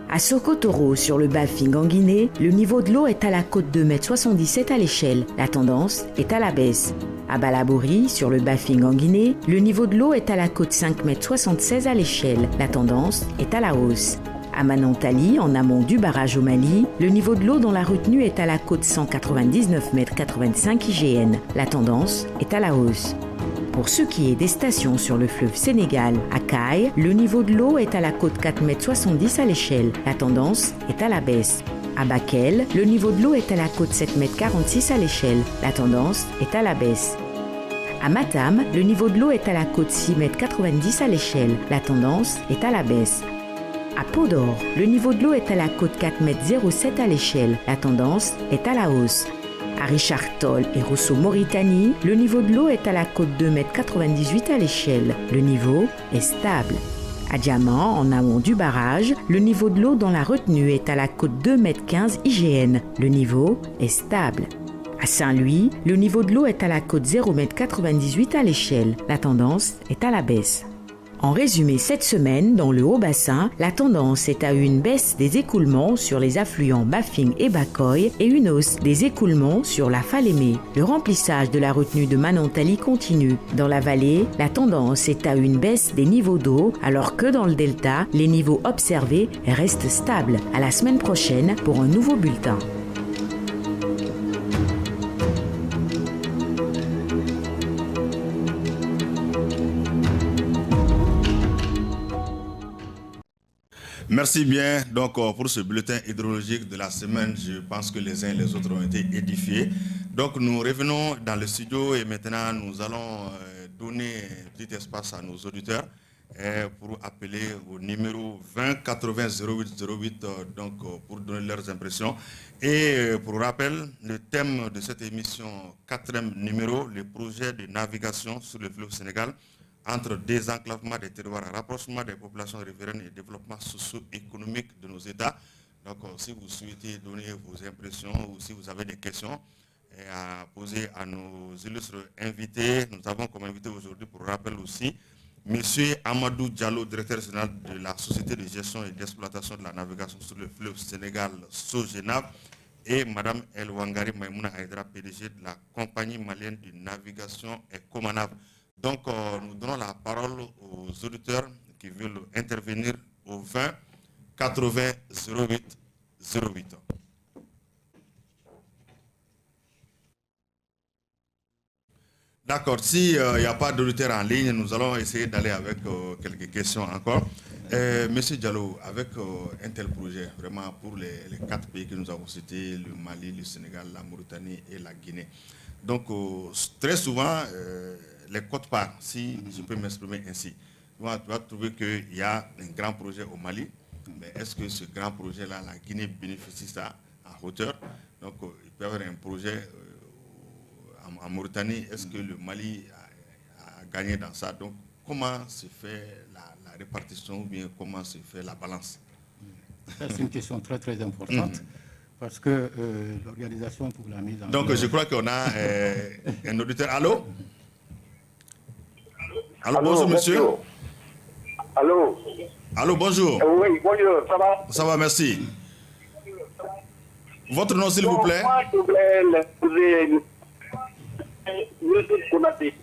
à Sokotoro, sur le Bafing en Guinée, le niveau de l'eau est à la cote 2,77 m à l'échelle. La tendance est à la baisse. À Balabori, sur le Bafing en Guinée, le niveau de l'eau est à la cote 5,76 m à l'échelle. La tendance est à la hausse. À Manantali, en amont du barrage au Mali, le niveau de l'eau dans la retenue est à la cote 199,85 m IGN. La tendance est à la hausse. Pour ce qui est des stations sur le fleuve Sénégal, à Caille, le niveau de l'eau est à la cote 4,70 m à l'échelle. La tendance est à la baisse. À Bakel, le niveau de l'eau est à la cote 7,46 m à l'échelle. La tendance est à la baisse. À Matam, le niveau de l'eau est à la cote 6,90 m à l'échelle. La tendance est à la baisse. À Podor, le niveau de l'eau est à la cote 4,07 m à l'échelle. La tendance est à la hausse. À Richard Toll et Rosso Mauritanie, le niveau de l'eau est à la cote 2,98 m à l'échelle. Le niveau est stable. À Diamant, en amont du barrage, le niveau de l'eau dans la retenue est à la cote 2,15 m IGN. Le niveau est stable. À Saint-Louis, le niveau de l'eau est à la cote 0,98 m à l'échelle. La tendance est à la baisse. En résumé, cette semaine, dans le Haut-Bassin, la tendance est à une baisse des écoulements sur les affluents Bafing et Bakoy et une hausse des écoulements sur la Falémé. Le remplissage de la retenue de Manantali continue. Dans la vallée, la tendance est à une baisse des niveaux d'eau, alors que dans le delta, les niveaux observés restent stables. À la semaine prochaine pour un nouveau bulletin. Merci bien. Donc, pour ce bulletin hydrologique de la semaine, je pense que les uns et les autres ont été édifiés. Donc, nous revenons dans le studio et maintenant, nous allons donner un petit espace à nos auditeurs pour appeler au numéro 20 80 08 08 pour donner leurs impressions. Et pour rappel, le thème de cette émission, 4e numéro, le projet de navigation sur le fleuve Sénégal entre désenclavement des terroirs, rapprochement des populations riveraines et développement socio-économique de nos États. Donc, si vous souhaitez donner vos impressions ou si vous avez des questions à poser à nos illustres invités, nous avons comme invité aujourd'hui, pour rappel aussi, Monsieur Amadou Diallo, directeur général de la Société de gestion et d'exploitation de la navigation sur le fleuve Sénégal, SOGENAV, et Madame El Wangari Maïmouna Haïdra, PDG de la compagnie malienne de navigation Ecomanav. Donc, nous donnons la parole aux auditeurs qui veulent intervenir au 20 80 08 08. D'accord, s'il n'y a pas d'auditeurs en ligne, nous allons essayer d'aller avec quelques questions encore. Monsieur Diallo, avec un tel projet, vraiment pour les 4 pays que nous avons cités, le Mali, le Sénégal, la Mauritanie et la Guinée. Donc, très souvent, les quotes-parts, si je peux m'exprimer ainsi, tu vas trouver qu'il y a un grand projet au Mali, mais est-ce que ce grand projet-là, la Guinée bénéficie ça à hauteur? Donc, il peut y avoir un projet en Mauritanie, est-ce que le Mali a gagné dans ça? Donc, comment se fait la répartition ou bien comment se fait la balance? C'est une question très très importante parce que l'organisation pour la mise en Donc, je crois qu'on a un auditeur. Allô? Allô, bonjour monsieur. Allô? Allô, bonjour. Oui, bonjour, ça va? Ça va, merci. Votre nom, s'il vous plaît? Moi, je voulais poser Monsieur Konaté.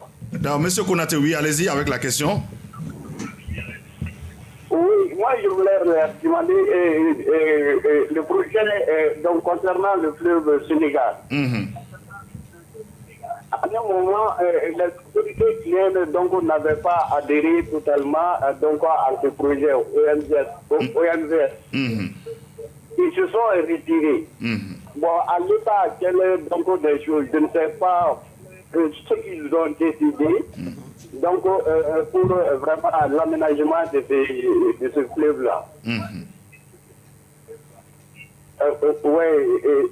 Non, monsieur Konaté, oui, allez-y avec la question. Oui, moi, je voulais demander le projet donc, concernant le fleuve Sénégal. À un moment, les autorités cliennes n'avaient pas adhéré totalement donc, à ce projet OMVS. Ils se sont retirés. Bon, à l'état actuel donc, des choses, je ne sais pas ce qu'ils ont décidé donc, pour vraiment l'aménagement de ce fleuve-là.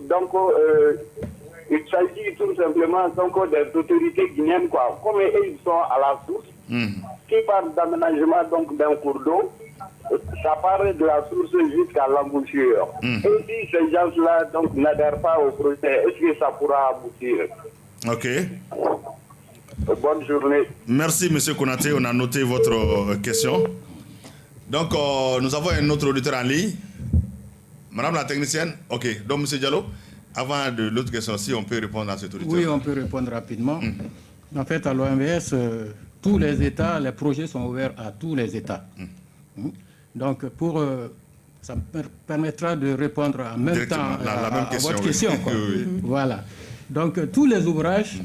Donc, il s'agit tout simplement donc, des autorités guinéennes, quoi. Comme ils sont à la source, qui parlent d'aménagement d'un cours d'eau, ça part de la source jusqu'à l'embouchure. Et si ces gens-là n'adhèrent pas au projet, est-ce que ça pourra aboutir? Ok. Bonne journée. Merci, monsieur Konaté. On a noté votre question. Donc, nous avons un autre auditeur en ligne. Madame la technicienne. Ok. Donc, monsieur Diallo, avant de l'autre question, si on peut répondre à cette auditeur. Oui, on peut répondre rapidement. En fait, à l'OMVS, tous les États, les projets sont ouverts à tous les États. Donc, ça me permettra de répondre en même temps à votre question. Oui. Voilà. Donc, tous les ouvrages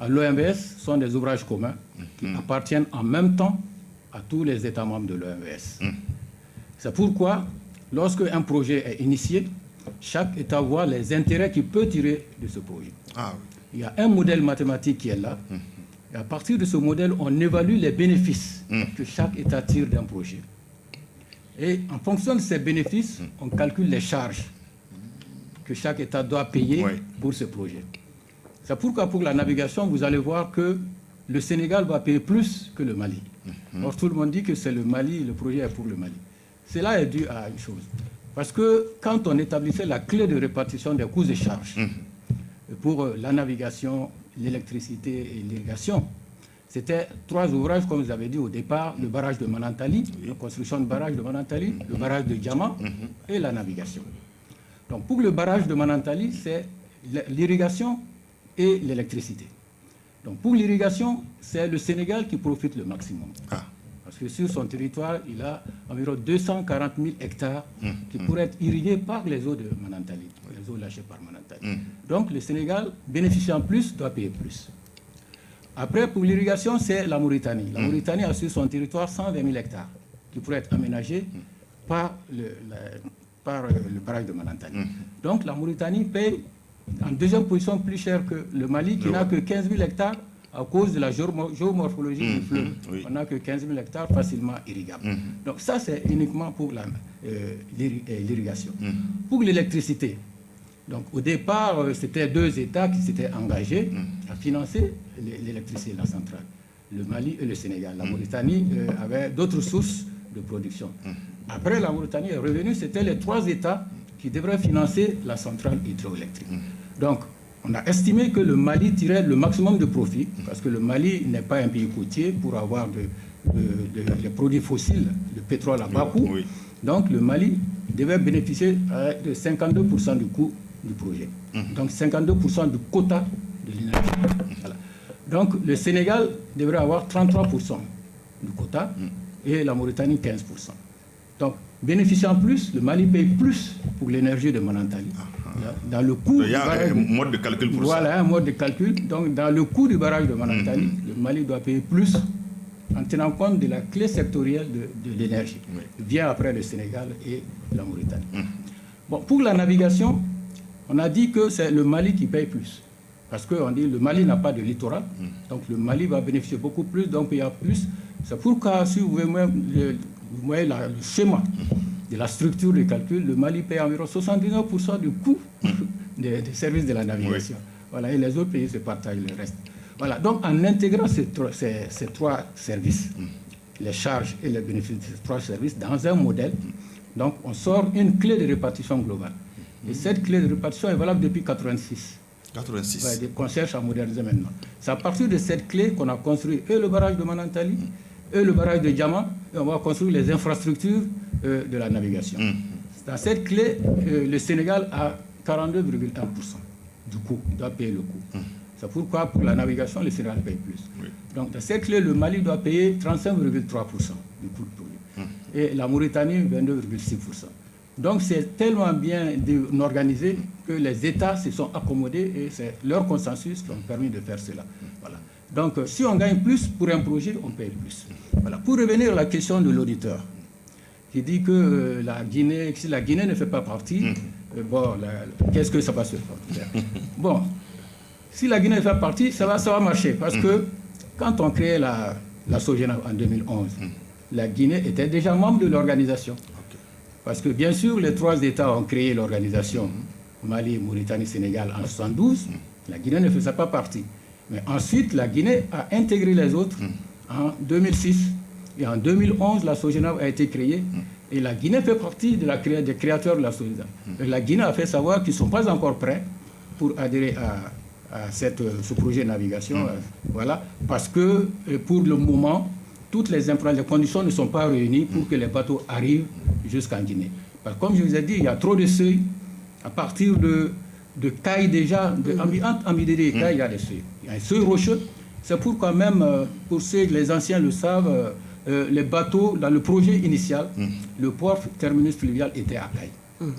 à l'OMVS sont des ouvrages communs qui appartiennent en même temps à tous les États membres de l'OMVS. C'est pourquoi, lorsque un projet est initié, chaque État voit les intérêts qu'il peut tirer de ce projet. Il y a un modèle mathématique qui est là. Et à partir de ce modèle, on évalue les bénéfices que chaque État tire d'un projet. Et en fonction de ces bénéfices, on calcule les charges que chaque État doit payer pour ce projet. C'est pourquoi pour la navigation, vous allez voir que le Sénégal va payer plus que le Mali. Or, tout le monde dit que c'est le Mali, le projet est pour le Mali. Cela est dû à une chose. Parce que quand on établissait la clé de répartition des coûts et charges pour la navigation, l'électricité et l'irrigation, c'était 3 ouvrages, comme vous avez dit au départ, le barrage de Manantali, la construction du barrage de Manantali, le barrage de Diama et la navigation. Donc pour le barrage de Manantali, c'est l'irrigation et l'électricité. Donc pour l'irrigation, c'est le Sénégal qui profite le maximum. Parce que sur son territoire, il a environ 240 000 hectares qui pourraient être irrigués par les eaux de Manantali, les eaux lâchées par Manantali. Donc le Sénégal, bénéficiant plus, doit payer plus. Après, pour l'irrigation, c'est la Mauritanie. La Mauritanie a sur son territoire 120 000 hectares qui pourraient être aménagés par le barrage de Manantali. Donc la Mauritanie paye en deuxième position plus cher que le Mali, qui n'a que 15 000 hectares à cause de la géomorphologie du fleuve. On n'a que 15 000 hectares facilement irrigables. Donc ça, c'est uniquement pour l'irrigation. Pour l'électricité, donc au départ, c'était 2 États qui s'étaient engagés à financer l'électricité de la centrale, le Mali et le Sénégal. La Mauritanie avait d'autres sources de production. Après, la Mauritanie est revenue, c'était les 3 États qui devraient financer la centrale hydroélectrique. Donc, on a estimé que le Mali tirait le maximum de profit, parce que le Mali n'est pas un pays côtier pour avoir des produits fossiles, le pétrole à bas coût. Donc, le Mali devait bénéficier de 52% du coût du projet. Donc, 52% du quota de l'énergie. Voilà. Donc, le Sénégal devrait avoir 33% du quota et la Mauritanie 15%. Donc, bénéficiant plus, le Mali paye plus pour l'énergie de Manantali. Dans le coût il y a un mode de calcul pour ça. Voilà, un mode de calcul. Donc, dans le coût du barrage de Manantali, le Mali doit payer plus en tenant compte de la clé sectorielle de l'énergie. Vient après le Sénégal et la Mauritanie. Bon, pour la navigation, on a dit que c'est le Mali qui paye plus. Parce qu'on dit que le Mali n'a pas de littoral. Donc, le Mali va bénéficier beaucoup plus, donc il y a plus. C'est pourquoi, si vous voyez le schéma de la structure de calcul, le Mali paye environ 79% du coût des services de la navigation. Voilà, et les autres pays se partagent le reste. Voilà, donc en intégrant ces 3 services, les charges et les bénéfices de ces 3 services dans un modèle, donc on sort une clé de répartition globale. Et cette clé de répartition est valable depuis 1986. 86. Ouais, qu'on cherche à moderniser maintenant. C'est à partir de cette clé qu'on a construit et le barrage de Manantali et le barrage de Diama, et on va construire les infrastructures de la navigation. Dans cette clé, le Sénégal a 42,1% du coût, il doit payer le coût. C'est pourquoi pour la navigation, le Sénégal paye plus. Donc dans cette clé, le Mali doit payer 35,3% du coût du projet. Et la Mauritanie, 22,6%. Donc c'est tellement bien organisé que les États se sont accommodés et c'est leur consensus qui ont permis de faire cela. Voilà. Donc si on gagne plus pour un projet, on paye plus. Voilà. Pour revenir à la question de l'auditeur, qui dit que si la Guinée ne fait pas partie, qu'est-ce que ça va se faire? Bon, si la Guinée fait partie, ça va marcher. Parce que quand on crée la SOGENAV en 2011, la Guinée était déjà membre de l'organisation. Parce que bien sûr, les 3 États ont créé l'organisation Mali, Mauritanie, Sénégal en 1972. La Guinée ne faisait pas partie. Mais ensuite, la Guinée a intégré les autres en 2006. Et en 2011, la SOGENAV a été créée. Et la Guinée fait partie des créateurs de la SOGENAV. La Guinée a fait savoir qu'ils ne sont pas encore prêts pour adhérer à ce projet de navigation. Voilà, parce que pour le moment, toutes les conditions ne sont pas réunies pour que les bateaux arrivent jusqu'en Guinée. Parce que comme je vous ai dit, il y a trop de seuils. À partir de Caille déjà, entre Amidéri et Caille, il y a des seuils. Il y a un seuil rocheux. C'est pourquoi même, pour ceux que les anciens le savent, les bateaux, dans le projet initial, le port terminus fluvial était à Caille.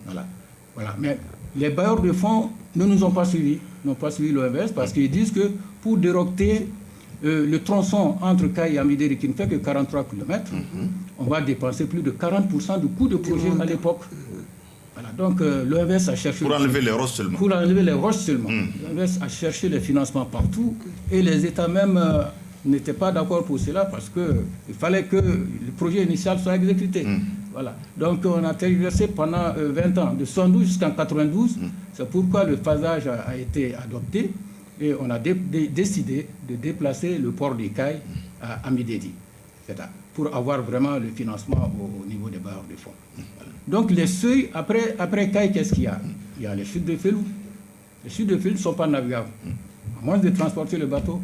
Voilà. Mais les bailleurs de fonds ne nous ont pas suivis, n'ont pas suivi l'OMS parce qu'ils disent que pour déroquer le tronçon entre Caille et Amidéri, qui ne fait que 43 km, on va dépenser plus de 40% du coût de projet à l'époque. Voilà, donc l'OMS a cherché... Pour enlever les roches seulement. Pour enlever les roches seulement. L'OMS a cherché les financements partout et les États même n'étaient pas d'accord pour cela parce qu'il fallait que le projet initial soit exécuté. Voilà. Donc on a tergiversé pendant 20 ans, de 112 jusqu'en 92. C'est pourquoi le phasage a été adopté. Et on a décidé de déplacer le port d'Ikaï à Amidéri, pour avoir vraiment le financement au niveau des bailleurs de fonds. Donc les seuils, après Caille, qu'est-ce qu'il y a? Il y a les chutes de Felou. Les chutes de Felou ne sont pas navigables. À moins de transporter le bateau.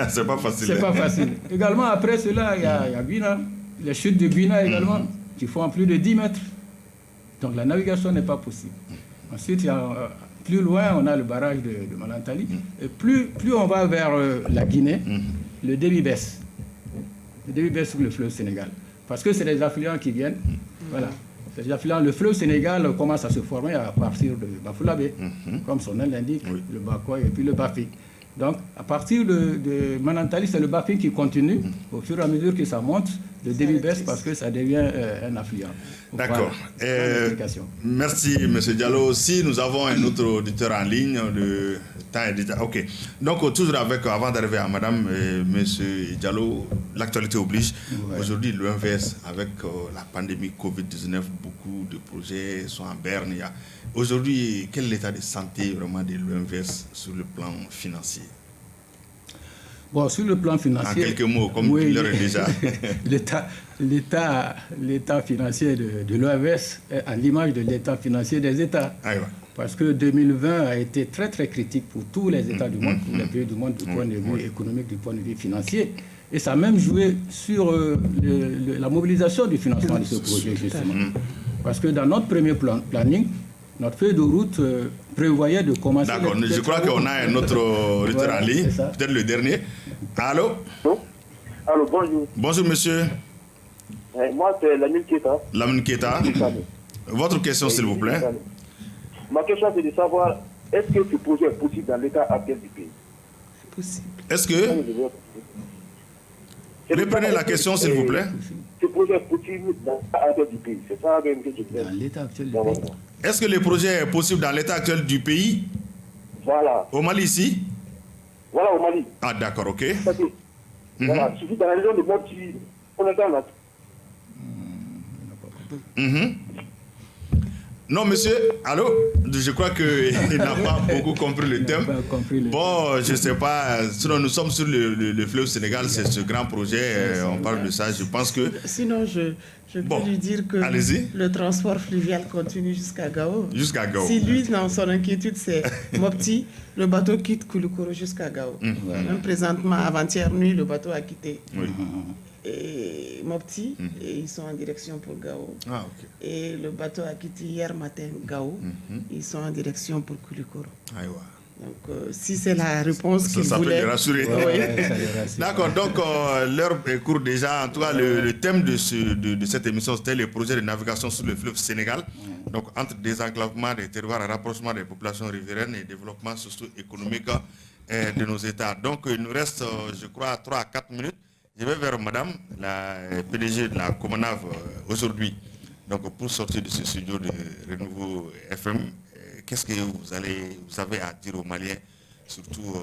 C'est pas facile. C'est pas facile. Également, après cela, il y a Guina, les chutes de Guina également, qui font plus de 10 mètres. Donc la navigation n'est pas possible. Ensuite, il y a... Plus loin, on a le barrage de Manantali. Et plus on va vers la Guinée, le débit baisse. Le débit baisse sur le fleuve Sénégal. Parce que c'est les affluents qui viennent. Voilà. C'est les affluents. Le fleuve Sénégal commence à se former à partir de Bafoulabé, comme son nom l'indique, le Bakoy et puis le Bafi. Donc, à partir de Manantali, c'est le Bafi qui continue. Au fur et à mesure que ça monte, Le débit baisse parce que ça devient un affluent. D'accord. Voilà. Merci, M. Diallo. Si nous avons un autre auditeur en ligne, le temps est déjà... OK. Donc, toujours avant d'arriver à Madame et M. Diallo, l'actualité oblige. Ouais. Aujourd'hui, l'OMVS, avec la pandémie Covid-19, beaucoup de projets sont en berne. Aujourd'hui, quel est l'état de santé vraiment de l'OMVS sur le plan financier? Bon, sur le plan financier... En quelques mots, comme tu l'as déjà. L'état financier de l'OMVS est à l'image de l'état financier des États. Ah, ouais. Parce que 2020 a été très très critique pour tous les États du monde, pour les pays du monde, du point de vue économique, du point de vue financier. Et ça a même joué sur la mobilisation du financement de ce projet, justement. Parce que dans notre premier planning, notre feuille de route prévoyait de commencer... D'accord, je crois qu'on a un autre auditeur en ligne, peut-être le dernier. Allô? Allô, bonjour. Bonjour, monsieur. Moi, c'est Lamine Keita. Lamine Keita. Votre question, s'il vous plaît. Ma question, c'est de savoir, est-ce que ce projet est possible dans l'état actuel du pays? C'est possible. Est-ce que... Reprenez la question, s'il vous plaît. Ce projet est possible dans l'état actuel du pays. C'est ça même que je fais. Dans l'état actuel du pays. Est-ce que le projet est possible dans l'état actuel du pays? Voilà. Au Mali, ici? Voilà, au Mali. Ah, d'accord, ok. Voilà, il suffit dans la région de Mopti, on est dans la... Non, monsieur, allô? Je crois qu'il n'a pas beaucoup compris le thème. Bon, je ne sais pas. Sinon, nous sommes sur le fleuve Sénégal, c'est ce grand projet. On parle de ça. Je pense que... Sinon, je peux lui dire que le transport fluvial continue jusqu'à Gao. Jusqu'à Gao. Si lui, dans son inquiétude, c'est Mopti, le bateau quitte Koulikoro jusqu'à Gao. Même présentement, avant-hier nuit, le bateau a quitté. Et Mopti, et ils sont en direction pour Gao. Ah, okay. Et le bateau a quitté hier matin Gao, ils sont en direction pour Koulikoro. Donc, si c'est la réponse qu'il voulait... Ça peut les rassurer. D'accord, donc l'heure est courte déjà. En tout cas, le thème de cette émission, c'était le projet de navigation sur le fleuve Sénégal. Donc, entre désenclavement des terroirs et rapprochement des populations riveraines et développement socio-économique de nos États. Donc, il nous reste, je crois, 3 à 4 minutes. Je vais vers madame, la PDG de la Comonav aujourd'hui. Donc, pour sortir de ce studio de Renouveau FM, qu'est-ce que vous avez à dire aux Maliens, surtout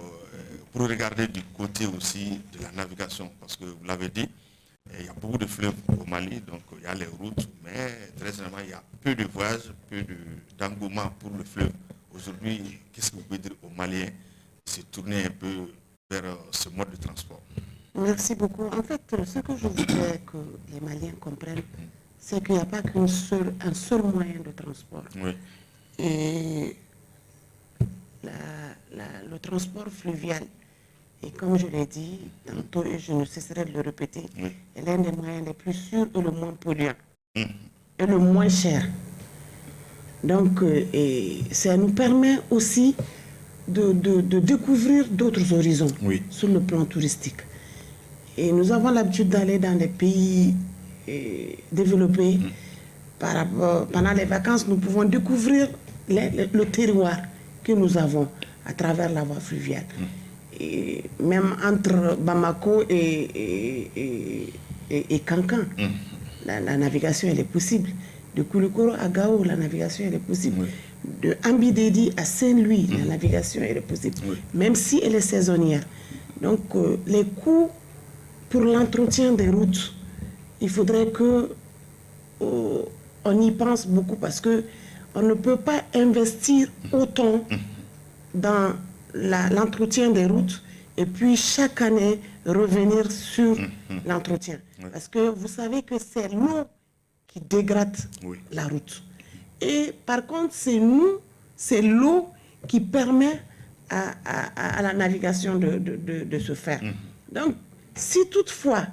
pour regarder du côté aussi de la navigation? Parce que vous l'avez dit, il y a beaucoup de fleuves au Mali, donc il y a les routes, mais très généralement, il y a peu de voyages, peu d'engouement pour le fleuve. Aujourd'hui, qu'est-ce que vous pouvez dire aux Maliens de se tourner un peu vers ce mode de transport? Merci beaucoup. En fait, ce que je voudrais que les Maliens comprennent, c'est qu'il n'y a pas un seul moyen de transport. Oui. Et le transport fluvial, et comme je l'ai dit tantôt, et je ne cesserai de le répéter, est l'un des moyens les plus sûrs et le moins polluants, et le moins cher. Donc, ça nous permet aussi de découvrir d'autres horizons sur le plan touristique. Et nous avons l'habitude d'aller dans des pays développés. Pendant les vacances, nous pouvons découvrir le terroir que nous avons à travers la voie fluviale. Et même entre Bamako et Kankan, la navigation elle est possible. De Koulikoro à Gao, la navigation elle est possible. De Ambidedi à Saint-Louis, la navigation elle est possible. Même si elle est saisonnière. Donc les coûts pour l'entretien des routes, il faudrait que on y pense beaucoup parce que on ne peut pas investir autant dans l'entretien des routes et puis chaque année revenir sur l'entretien. Parce que vous savez que c'est l'eau qui dégrade la route. Et par contre, c'est l'eau qui permet à la navigation de se faire. Donc, si toutefois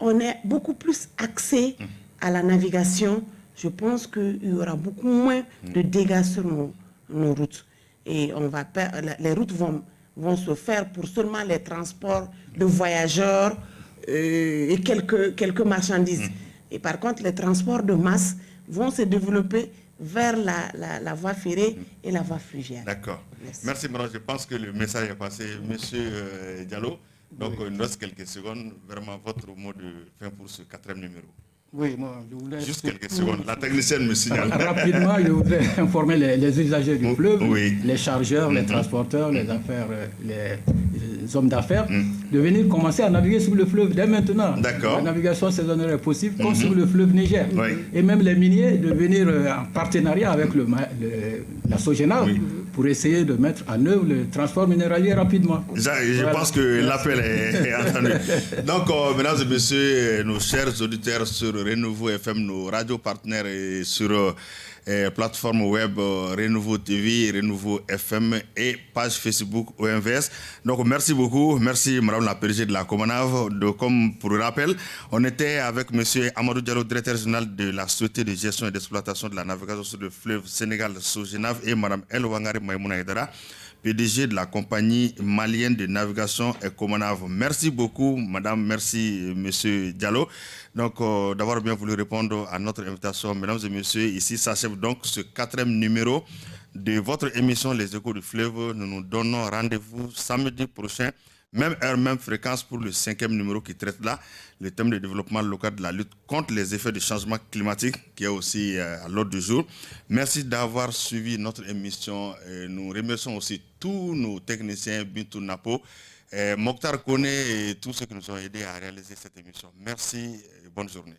on est beaucoup plus axé à la navigation, je pense qu'il y aura beaucoup moins de dégâts sur nos routes. Et les routes vont se faire pour seulement les transports de voyageurs et quelques marchandises. Et par contre, les transports de masse vont se développer vers la voie ferrée et la voie fluviale. D'accord. Merci, madame. Je pense que le message est passé. Monsieur Diallo, Donc, il nous reste quelques secondes. Vraiment, votre mot de fin pour ce 4e numéro. Oui, moi, je voulais... Juste quelques secondes. La technicienne me signale. Rapidement, je voudrais informer les usagers du fleuve, oui. les chargeurs, les transporteurs, les affaires, les hommes d'affaires, de venir commencer à naviguer sur le fleuve dès maintenant. D'accord. La navigation saisonnière est possible, comme sur le fleuve Niger. Oui. Et même les miniers de venir en partenariat avec la Sogenav pour essayer de mettre en œuvre le transport minéralier rapidement. Je pense que l'appel est entendu. Donc, mesdames et messieurs, nos chers auditeurs sur Renouveau FM, nos radios partenaires et sur plateforme web Renouveau TV, Renouveau FM et page Facebook OMVS. Donc, merci beaucoup. Merci, Madame la PDG de la Comanav. Comme pour le rappel, on était avec Monsieur Amadou Diallo, directeur général de la Société de gestion et d'exploitation de la navigation sur le fleuve Sénégal, Sogenav, et Madame El Wangari Maïmouna Aidara, PDG de la compagnie malienne de navigation Comanav. Merci beaucoup, madame, merci, monsieur Diallo, donc d'avoir bien voulu répondre à notre invitation. Mesdames et messieurs, ici s'achève donc ce 4e numéro de votre émission Les Échos du Fleuve. Nous nous donnons rendez-vous samedi prochain, même heure, même fréquence, pour le 5e numéro qui traite là le thème de développement local de la lutte contre les effets du changement climatique, qui est aussi à l'ordre du jour. Merci d'avoir suivi notre émission. Nous remercions aussi tous nos techniciens, Bintou Napo, Mokhtar Kone et tous ceux qui nous ont aidés à réaliser cette émission. Merci et bonne journée.